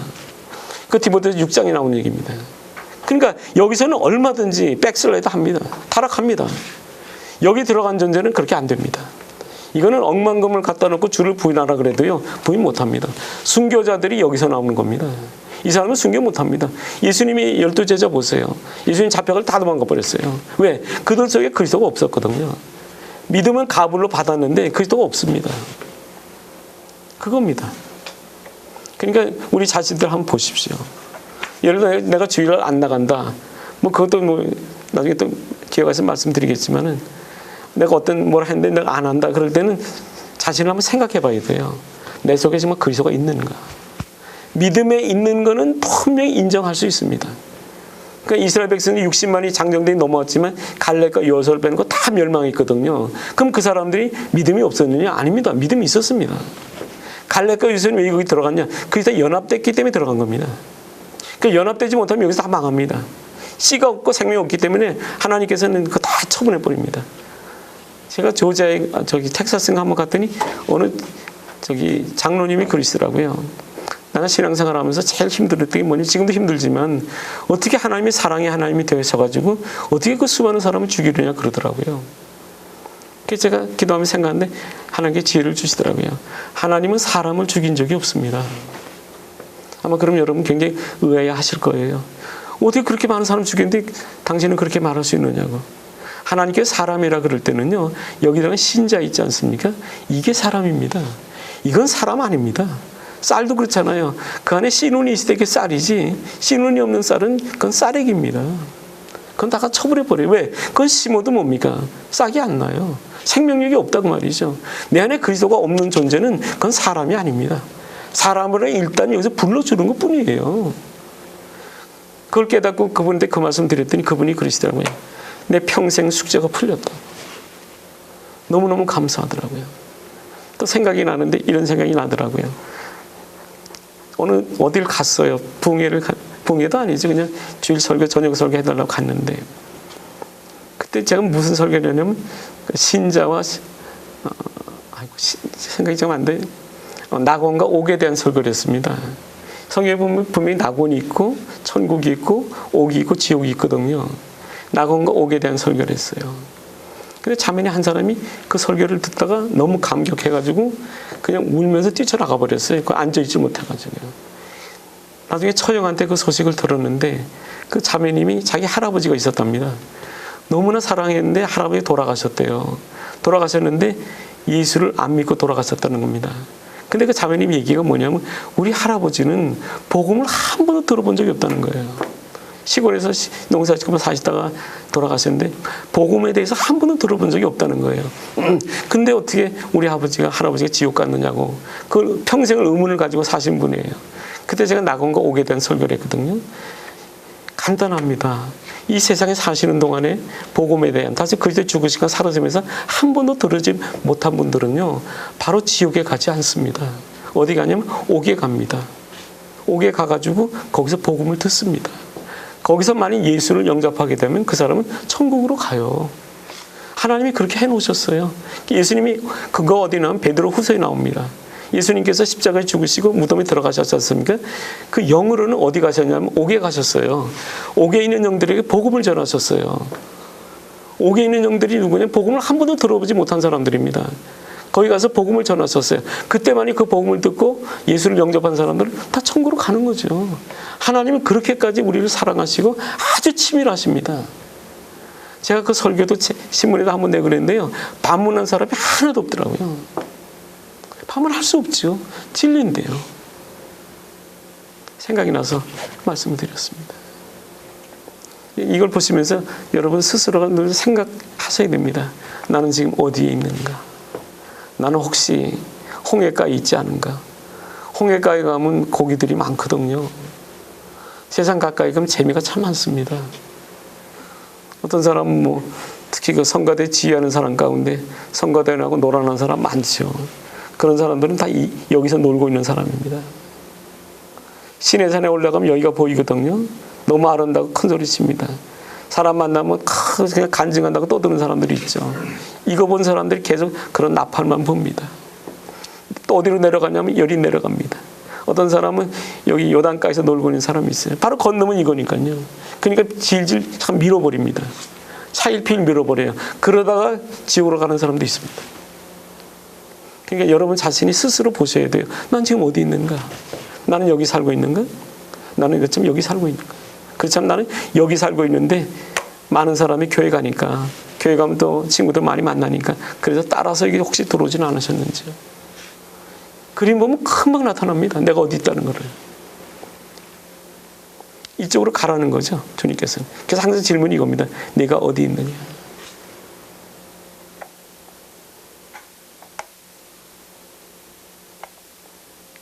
그 디모데후서 6장에 나오는 얘기입니다. 그러니까 여기서는 얼마든지 백슬라이드 합니다. 타락합니다. 여기 들어간 존재는 그렇게 안 됩니다. 이거는 억만금을 갖다 놓고 주를 부인하라 그래도요. 부인 못합니다. 순교자들이 여기서 나오는 겁니다. 이 사람은 순교 못합니다. 예수님이 12제자 보세요. 예수님 잡혀가 다 도망가 버렸어요. 왜? 그들 속에 그리스도가 없었거든요. 믿음은 가불로 받았는데 그리스도가 없습니다. 그겁니다. 그러니까 우리 자신들 한번 보십시오. 예를 들어 내가 주일날 안 나간다. 뭐 그것도 뭐 나중에 또 기회 가서 말씀드리겠지만은 내가 어떤 뭘 했는데 내가 안 한다. 그럴 때는 자신을 한번 생각해 봐야 돼요. 내 속에 정말 그리스도가 있는가. 믿음에 있는 거는 분명히 인정할 수 있습니다. 그러니까 이스라엘 백성이 60만이 장정대에 넘어왔지만 갈렙과 여호수아를 빼는 거 다 멸망했거든요. 그럼 그 사람들이 믿음이 없었느냐? 아닙니다. 믿음이 있었습니다. 갈렙과 여호수아는 왜 거기 들어갔냐? 그래서 연합됐기 때문에 들어간 겁니다. 그러니까 연합되지 못하면 여기서 다 망합니다. 씨가 없고 생명이 없기 때문에 하나님께서는 그거 다 처분해 버립니다. 제가 조지아에 텍사스인가 한번 갔더니 어느 장로님이 그러시더라고요. 내가 신앙생활 하면서 제일 힘들었던 게 뭐냐. 지금도 힘들지만 어떻게 하나님의 사랑이 하나님이 되셔가지고 어떻게 그 수많은 사람을 죽이느냐 그러더라고요. 그래서 제가 기도하면서 생각하는데 하나님께 지혜를 주시더라고요. 하나님은 사람을 죽인 적이 없습니다. 아마 그럼 여러분 굉장히 의아해 하실 거예요. 어떻게 그렇게 많은 사람을 죽였는데 당신은 그렇게 말할 수 있느냐고. 하나님께서 사람이라 그럴 때는요. 여기다가 신자 있지 않습니까? 이게 사람입니다. 이건 사람 아닙니다. 쌀도 그렇잖아요. 그 안에 씨눈이 있을 때 그게 쌀이지 씨눈이 없는 쌀은 그건 쌀액입니다. 그건 다 처분해버려요. 왜? 그건 심어도 뭡니까? 싹이 안 나요. 생명력이 없다고 말이죠. 내 안에 그리스도가 없는 존재는 그건 사람이 아닙니다. 사람을 일단 여기서 불러주는 것 뿐이에요. 그걸 깨닫고 그분한테 그 말씀 드렸더니 그분이 그러시더라고요. 내 평생 숙제가 풀렸다. 너무너무 감사하더라고요. 또 생각이 나는데 이런 생각이 나더라고요. 어딜 갔어요. 붕괴도 아니지. 그냥 주일 설교, 저녁 설교 해달라고 갔는데 그때 제가 무슨 설교를 했냐면 신자와 생각이 좀 안 돼. 낙원과 옥에 대한 설교를 했습니다. 성경에 보면 분명히 낙원이 있고 천국이 있고 옥이 있고 지옥이 있거든요. 낙원과 옥에 대한 설교를 했어요. 근데 자매니 한 사람이 그 설교를 듣다가 너무 감격해가지고 그냥 울면서 뛰쳐나가 버렸어요. 그 앉아있지 못해가지고요. 나중에 처형한테 그 소식을 들었는데 그 자매님이 자기 할아버지가 있었답니다. 너무나 사랑했는데 할아버지 돌아가셨대요. 돌아가셨는데 예수를 안 믿고 돌아가셨다는 겁니다. 근데 그 자매님 얘기가 뭐냐면 우리 할아버지는 복음을 한 번도 들어본 적이 없다는 거예요. 시골에서 농사짓고 사시다가 돌아가셨는데 복음에 대해서 한 번도 들어본 적이 없다는 거예요. 근데 어떻게 우리 할아버지가 지옥 갔느냐고 그 평생을 의문을 가지고 사신 분이에요. 그때 제가 낙원과 옥에 대한 설교를 했거든요. 간단합니다. 이 세상에 사시는 동안에 복음에 대한 다시 그리스도의 죽으시고 사라지면서 한 번도 들으지 못한 분들은요 바로 지옥에 가지 않습니다. 어디 가냐면 옥에 갑니다. 옥에 가가지고 거기서 복음을 듣습니다. 거기서 만약 예수를 영접하게 되면 그 사람은 천국으로 가요. 하나님이 그렇게 해놓으셨어요. 예수님이 그거 어디 나오면 베드로 후서에 나옵니다. 예수님께서 십자가에 죽으시고 무덤에 들어가셨지 않습니까? 그 영으로는 어디 가셨냐면 옥에 가셨어요. 옥에 있는 영들에게 복음을 전하셨어요. 옥에 있는 영들이 누구냐? 복음을 한 번도 들어보지 못한 사람들입니다. 거기 가서 복음을 전하셨어요. 그때만이 그 복음을 듣고 예수를 영접한 사람들은 다 천국으로 가는 거죠. 하나님은 그렇게까지 우리를 사랑하시고 아주 치밀하십니다. 제가 그 설교도 신문에도 한번 내고 그랬는데요. 반문한 사람이 하나도 없더라고요. 반문할 수 없죠. 진리인데요. 생각이 나서 말씀을 드렸습니다. 이걸 보시면서 여러분 스스로가 늘 생각하셔야 됩니다. 나는 지금 어디에 있는가? 나는 혹시 홍해가에 있지 않은가? 홍해가에 가면 고기들이 많거든요. 세상 가까이 가면 재미가 참 많습니다. 어떤 사람은 특히 그 성가대 지휘하는 사람 가운데 성가대 나고 놀아나는 사람 많죠. 그런 사람들은 다 여기서 놀고 있는 사람입니다. 시내산에 올라가면 여기가 보이거든요. 너무 아름다고 큰 소리 칩니다. 사람 만나면 그냥 간증한다고 떠드는 사람들이 있죠. 이거 본 사람들이 계속 그런 나팔만 봅니다. 또 어디로 내려가냐면 여기 내려갑니다. 어떤 사람은 여기 요단가에서 놀고 있는 사람이 있어요. 바로 건너면 이거니까요. 그러니까 질질 참 밀어버립니다. 차일피일 밀어버려요. 그러다가 지옥으로 가는 사람도 있습니다. 그러니까 여러분 자신이 스스로 보셔야 돼요. 난 지금 어디 있는가? 나는 여기 살고 있는가? 나는 지금 여기 살고 있는가? 그렇지만 나는 여기 살고 있는데 많은 사람이 교회 가니까 교회 가면 또 친구들 많이 만나니까 그래서 따라서 여기 혹시 들어오지는 않으셨는지요? 그림 보면 금방 나타납니다. 내가 어디 있다는 거를. 이쪽으로 가라는 거죠. 주님께서는. 그래서 항상 질문이 이겁니다. 내가 어디 있느냐?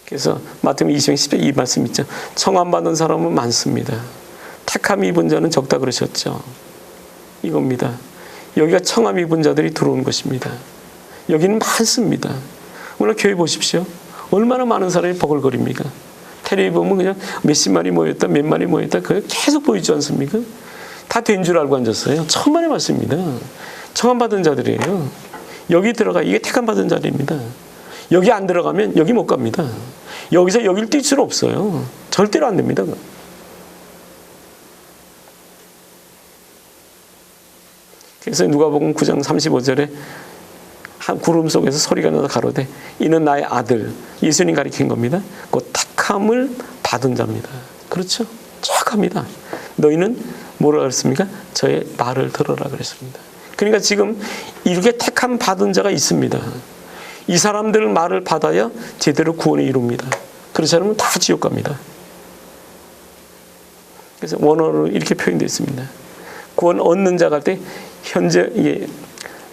그래서 마태복음 20장 10절 이 말씀 있죠. 청함받은 사람은 많습니다. 택함 입은 자는 적다 그러셨죠. 이겁니다. 여기가 청함 입은 자들이 들어온 것입니다. 여기는 많습니다. 오늘 교회 보십시오. 얼마나 많은 사람이 버글거립니까? 텔레비 보면 그냥 몇십만이 모였다, 몇 만이 모였다, 그게 계속 보이지 않습니까? 다 된 줄 알고 앉았어요. 천만의 말씀입니다. 청함받은 자들이에요. 여기 들어가, 이게 택함받은 자리입니다. 여기 안 들어가면 여기 못 갑니다. 여기서 여기를 뛸 수는 없어요. 절대로 안 됩니다. 그래서 누가복음 9장 35절에 한 구름 속에서 소리가 나서 가로되 이는 나의 아들, 예수님 가리킨 겁니다. 그 택함을 받은 자입니다. 그렇죠? 정확합니다. 너희는 뭐라 그랬습니까? 저의 말을 들어라 그랬습니다. 그러니까 지금 이렇게 택함 받은 자가 있습니다. 이 사람들 말을 받아야 제대로 구원에 이룹니다. 그렇지 않으면 다 지옥 갑니다. 그래서 원어로 이렇게 표현되어 있습니다. 구원 얻는 자가 할 때 현재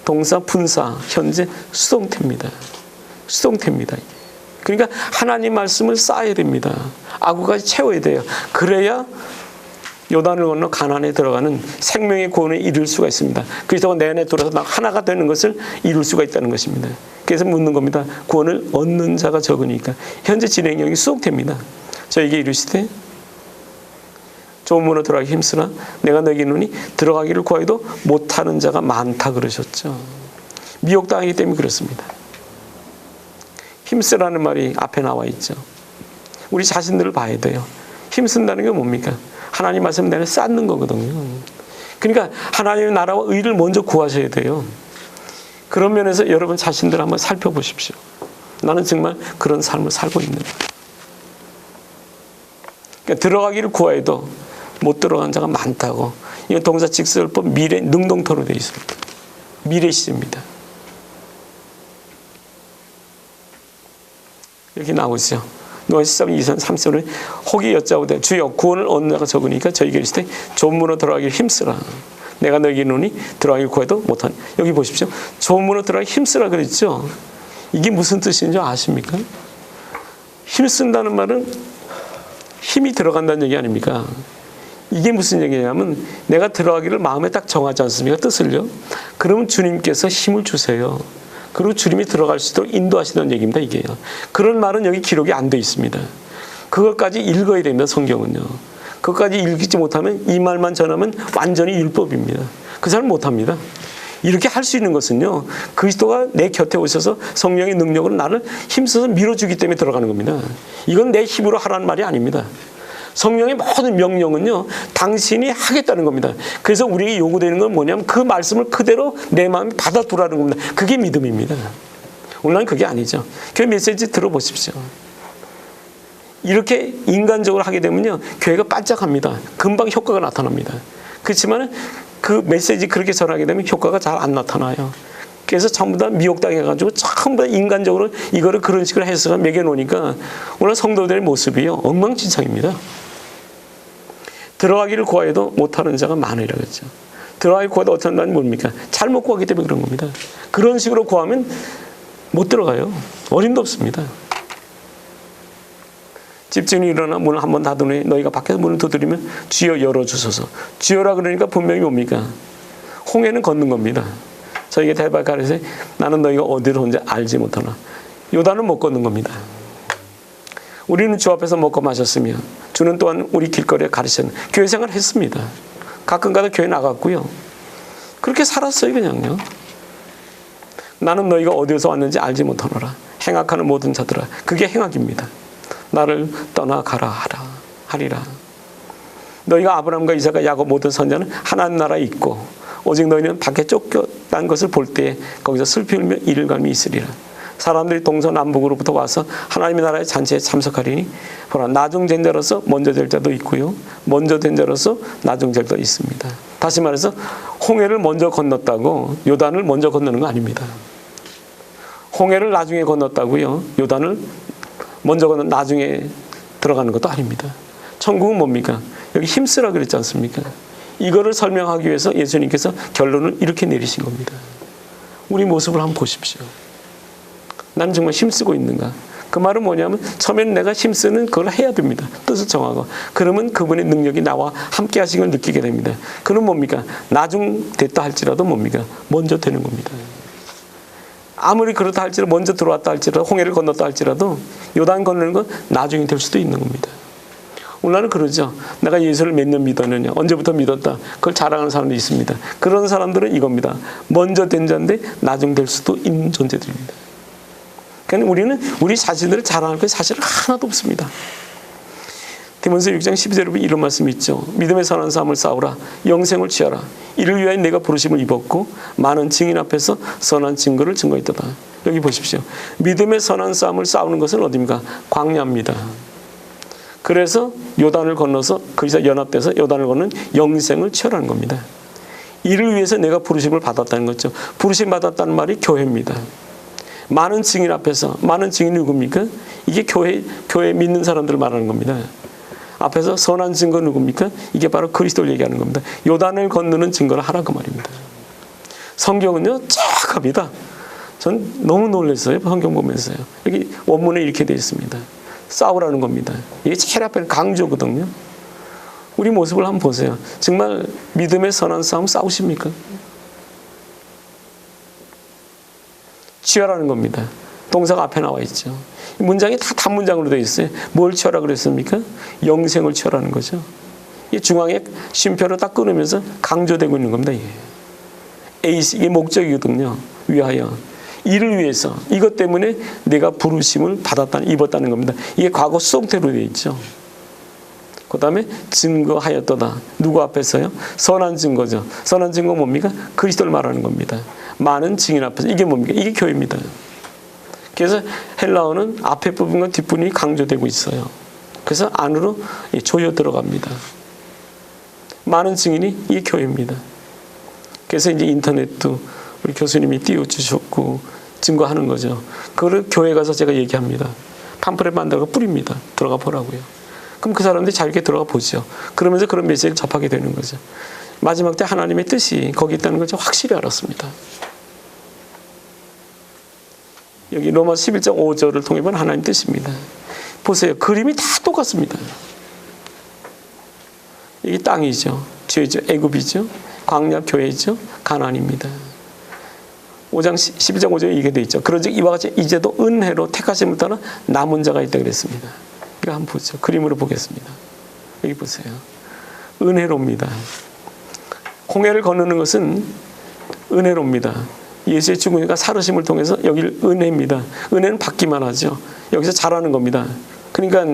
동사, 분사, 현재 수동태입니다. 수동태입니다. 그러니까 하나님 말씀을 쌓아야 됩니다. 아구까지 채워야 돼요. 그래야 요단을 건너 가나안에 들어가는 생명의 구원에 이룰 수가 있습니다. 그리스도가 내 안에 들어서 하나가 되는 것을 이룰 수가 있다는 것입니다. 그래서 묻는 겁니다. 구원을 얻는 자가 적으니까. 현재 진행형이 수동태입니다. 저에게 이르시되 좁은 문으로 들어가기 힘쓰나 내가 너에게 이르노니 들어가기를 구하여도 못하는 자가 많다 그러셨죠. 미혹당하기 때문에 그렇습니다. 힘쓰라는 말이 앞에 나와 있죠. 우리 자신들을 봐야 돼요. 힘쓴다는 게 뭡니까? 하나님 말씀 내내 쌓는 거거든요. 그러니까 하나님의 나라와 의를 먼저 구하셔야 돼요. 그런 면에서 여러분 자신들 한번 살펴보십시오. 나는 정말 그런 삶을 살고 있는가. 그러니까 들어가기를 구해도 못 들어간 자가 많다고. 이건 동사직설법 미래 능동토로 되어 있습니다. 미래 시제입니다. 여기 나오죠. 누가 13, 2선, 3선을 혹이 여짜오되 주여 구원을 얻는 자가 적으니까 저희가 이르시되 좁은 문으로 들어가기를 힘쓰라. 내가 너에게 이르노니 들어가기를 구해도 못하니. 여기 보십시오. 좁은 문으로 들어가기 힘쓰라 그랬죠. 이게 무슨 뜻인지 아십니까? 힘쓴다는 말은 힘이 들어간다는 얘기 아닙니까? 이게 무슨 얘기냐면 내가 들어가기를 마음에 딱 정하지 않습니까? 뜻을요. 그러면 주님께서 힘을 주세요. 그리고 주님이 들어갈 수 있도록 인도하시는 얘기입니다. 이게요. 그런 말은 여기 기록이 안 돼 있습니다. 그것까지 읽어야 됩니다. 성경은요. 그것까지 읽지 못하면 이 말만 전하면 완전히 율법입니다. 그 사람 못합니다. 이렇게 할 수 있는 것은요. 그리스도가 내 곁에 오셔서 성령의 능력으로 나를 힘써서 밀어주기 때문에 들어가는 겁니다. 이건 내 힘으로 하라는 말이 아닙니다. 성령의 모든 명령은요. 당신이 하겠다는 겁니다. 그래서 우리에게 요구되는 건 뭐냐면 그 말씀을 그대로 내 마음에 받아두라는 겁니다. 그게 믿음입니다. 오늘은 그게 아니죠. 교회 메시지 들어보십시오. 이렇게 인간적으로 하게 되면요. 교회가 반짝합니다. 금방 효과가 나타납니다. 그렇지만 그 메시지 그렇게 전하게 되면 효과가 잘 안 나타나요. 그래서 전부 다 미혹당해가지고 전부 다 인간적으로 이거를 그런 식으로 해서 매겨놓으니까 오늘 성도들의 모습이요. 엉망진창입니다. 들어가기를 구하여도 못하는 자가 많으리라 그랬죠. 들어가기를 구하여도 어쩐다는 뭡니까? 잘못 구하기 때문에 그런 겁니다. 그런 식으로 구하면 못 들어가요. 어림도 없습니다. 집주인이 일어나 문을 한번 닫으니 너희가 밖에서 문을 두드리면 주여 열어주소서. 주여라 그러니까 분명히 뭡니까? 홍해는 걷는 겁니다. 저에게 대발 가르쳐 나는 너희가 어디로 온지 알지 못하나. 요단은 못 걷는 겁니다. 우리는 주 앞에서 먹고 마셨으며 주는 또한 우리 길거리에 가르치는 교회 생활을 했습니다. 가끔가다 교회 나갔고요. 그렇게 살았어요 그냥요. 나는 너희가 어디서 왔는지 알지 못하노라. 행악하는 모든 자들아. 그게 행악입니다. 나를 떠나가라 하리라. 너희가 아브라함과 이삭과 야곱 모든 선자는 하나님 나라에 있고 오직 너희는 밖에 쫓겨난 것을 볼 때에 거기서 슬피 울며 이를 갈미 있으리라. 사람들이 동서남북으로부터 와서 하나님의 나라의 잔치에 참석하리니 보라 나중된 자로서 먼저 될 자도 있고요. 먼저 된 자로서 나중될 자도 있습니다. 다시 말해서 홍해를 먼저 건넜다고 요단을 먼저 건너는 거 아닙니다. 홍해를 나중에 건넜다고요. 요단을 먼저 건너 나중에 들어가는 것도 아닙니다. 천국은 뭡니까? 여기 힘쓰라 그랬지 않습니까? 이거를 설명하기 위해서 예수님께서 결론을 이렇게 내리신 겁니다. 우리 모습을 한번 보십시오. 나는 정말 힘쓰고 있는가? 그 말은 뭐냐면 처음에는 내가 힘쓰는 그걸 해야 됩니다. 뜻을 정하고. 그러면 그분의 능력이 나와 함께 하신 걸 느끼게 됩니다. 그럼 뭡니까? 나중 됐다 할지라도 뭡니까? 먼저 되는 겁니다. 아무리 그렇다 할지라도 먼저 들어왔다 할지라도 홍해를 건넜다 할지라도 요단 건너는 건 나중에 될 수도 있는 겁니다. 오늘날은 그러죠. 내가 예수를 몇 년 믿었느냐. 언제부터 믿었다. 그걸 자랑하는 사람도 있습니다. 그런 사람들은 이겁니다. 먼저 된 자인데 나중 될 수도 있는 존재들입니다. 그러니까 우리는 우리 자신들을 자랑할 게 사실 하나도 없습니다. 디모데서 6장 12절에 보면 이런 말씀이 있죠. 믿음의 선한 싸움을 싸우라. 영생을 취하라. 이를 위하여 내가 부르심을 입었고 많은 증인 앞에서 선한 증거를 증거했도다. 여기 보십시오. 믿음의 선한 싸움을 싸우는 것은 어디입니까? 광야입니다. 그래서 요단을 건너서 거기서 연합돼서 요단을 건너는 영생을 취하라는 겁니다. 이를 위해서 내가 부르심을 받았다는 거죠. 부르심 받았다는 말이 교회입니다. 많은 증인 앞에서 많은 증인이 누굽니까? 이게 교회 믿는 사람들을 말하는 겁니다. 앞에서 선한 증거 누굽니까? 이게 바로 그리스도를 얘기하는 겁니다. 요단을 건너는 증거를 하라고 말입니다. 성경은요 쫙합니다. 전 너무 놀랐어요. 성경 보면서요. 여기 원문에 이렇게 되어 있습니다. 싸우라는 겁니다. 이게 제일 앞에 강조거든요. 우리 모습을 한번 보세요. 정말 믿음의 선한 싸움 싸우십니까? 취하라는 겁니다. 동사가 앞에 나와 있죠. 문장이 다 단문장으로 되어 있어요. 뭘 취하라 그랬습니까? 영생을 취하라는 거죠. 이 중앙에 쉼표를 딱 끊으면서 강조되고 있는 겁니다. 이게 목적이거든요. 위하여. 이를 위해서 이것 때문에 내가 부르심을 입었다는 겁니다. 이게 과거 수동태로 되어 있죠. 그 다음에 증거하였도다. 누구 앞에서요? 선한 증거죠. 선한 증거 뭡니까? 그리스도를 말하는 겁니다. 많은 증인 앞에서. 이게 뭡니까? 이게 교회입니다. 그래서 헬라어는 앞에 부분과 뒷부분이 강조되고 있어요. 그래서 안으로 조여 들어갑니다. 많은 증인이 이게 교회입니다. 그래서 이제 인터넷도 우리 교수님이 띄워주셨고 증거하는 거죠. 그거를 교회 가서 제가 얘기합니다. 팜플렛 만들고 뿌립니다. 들어가 보라고요. 그럼 그 사람들이 자유롭게 들어가 보죠. 그러면서 그런 메시지를 접하게 되는 거죠. 마지막 때 하나님의 뜻이 거기 있다는 걸 확실히 알았습니다. 여기 로마 11장 5절을 통해 본 하나님 뜻입니다. 보세요. 그림이 다 똑같습니다. 이게 땅이죠. 죄죠. 애굽이죠. 광야 교회죠. 가나안입니다. 5장 12장 5절에 이게 돼 있죠. 그런즉 이와 같이 이제도 은혜로 택하심을 따라 남은 자가 있다 그랬습니다. 이거 한번 보죠. 그림으로 보겠습니다. 여기 보세요. 은혜로입니다. 홍해를 건너는 것은 은혜로입니다. 예수의 죽음과 살으심을 통해서 여기를 은혜입니다. 은혜는 받기만 하죠. 여기서 잘하는 겁니다. 그러니까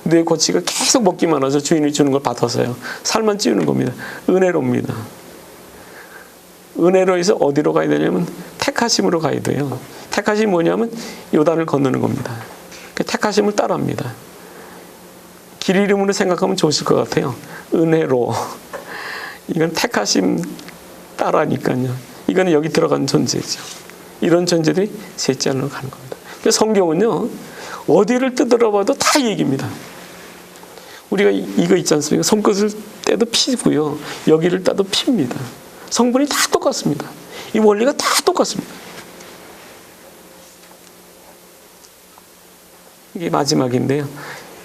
뇌 고치가 계속 먹기만 하죠. 주인이 주는 걸 받아서요. 살만 찌우는 겁니다. 은혜로입니다. 은혜로 해서 어디로 가야 되냐면 택하심으로 가야 돼요. 택하심이 뭐냐면 요단을 건너는 겁니다. 택하심을 따라합니다. 길 이름으로 생각하면 좋으실 것 같아요. 은혜로. 이건 택하심 따라니까요. 이거는 여기 들어간 존재죠. 이런 존재들이 셋째 하늘로 가는 겁니다. 그래서 성경은요. 어디를 뜯어봐도 다 얘기입니다. 우리가 이거 있지 않습니까? 손끝을 떼도 피고요. 여기를 따도 핍니다. 성분이 다 똑같습니다. 이 원리가 다 똑같습니다. 이게 마지막인데요.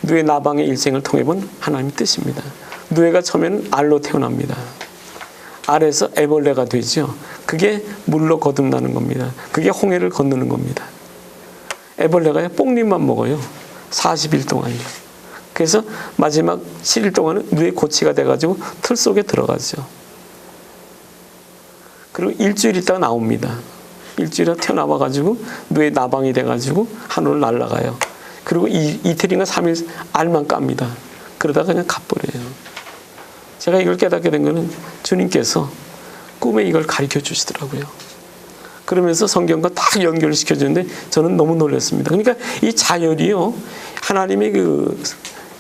누에 나방의 일생을 통해 본 하나님의 뜻입니다. 누에가 처음에는 알로 태어납니다. 알에서 애벌레가 되죠. 그게 물로 거듭나는 겁니다. 그게 홍해를 건너는 겁니다. 애벌레가 뽕잎만 먹어요. 40일 동안요. 그래서 마지막 7일 동안은 누에 고치가 돼가지고 틀 속에 들어가죠. 그리고 일주일 있다가 나옵니다. 일주일에 튀어나와가지고 누에 나방이 돼가지고 하늘을 날아가요. 그리고 이틀인가 3일 알만 깝니다. 그러다가 그냥 가버려요. 제가 이걸 깨닫게 된 거는 주님께서 꿈에 이걸 가르쳐 주시더라고요. 그러면서 성경과 딱 연결을 시켜주는데 저는 너무 놀랐습니다. 그러니까 이 자연이요. 하나님의 그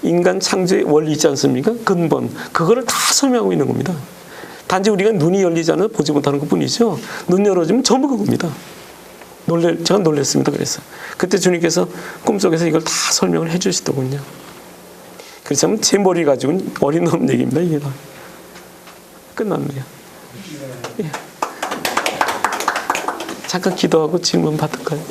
인간 창조의 원리 있지 않습니까? 근본. 그거를 다 설명하고 있는 겁니다. 단지 우리가 눈이 열리지 않아 보지 못하는 것 뿐이죠. 눈 열어지면 전부 그겁니다. 제가 놀랐습니다. 그래서 그때 주님께서 꿈속에서 이걸 다 설명을 해주시더군요. 그래서 제 머리 가지고는 어림없는 얘기입니다. 이게 다 끝났네요. 예. 잠깐 기도하고 질문 받을까요?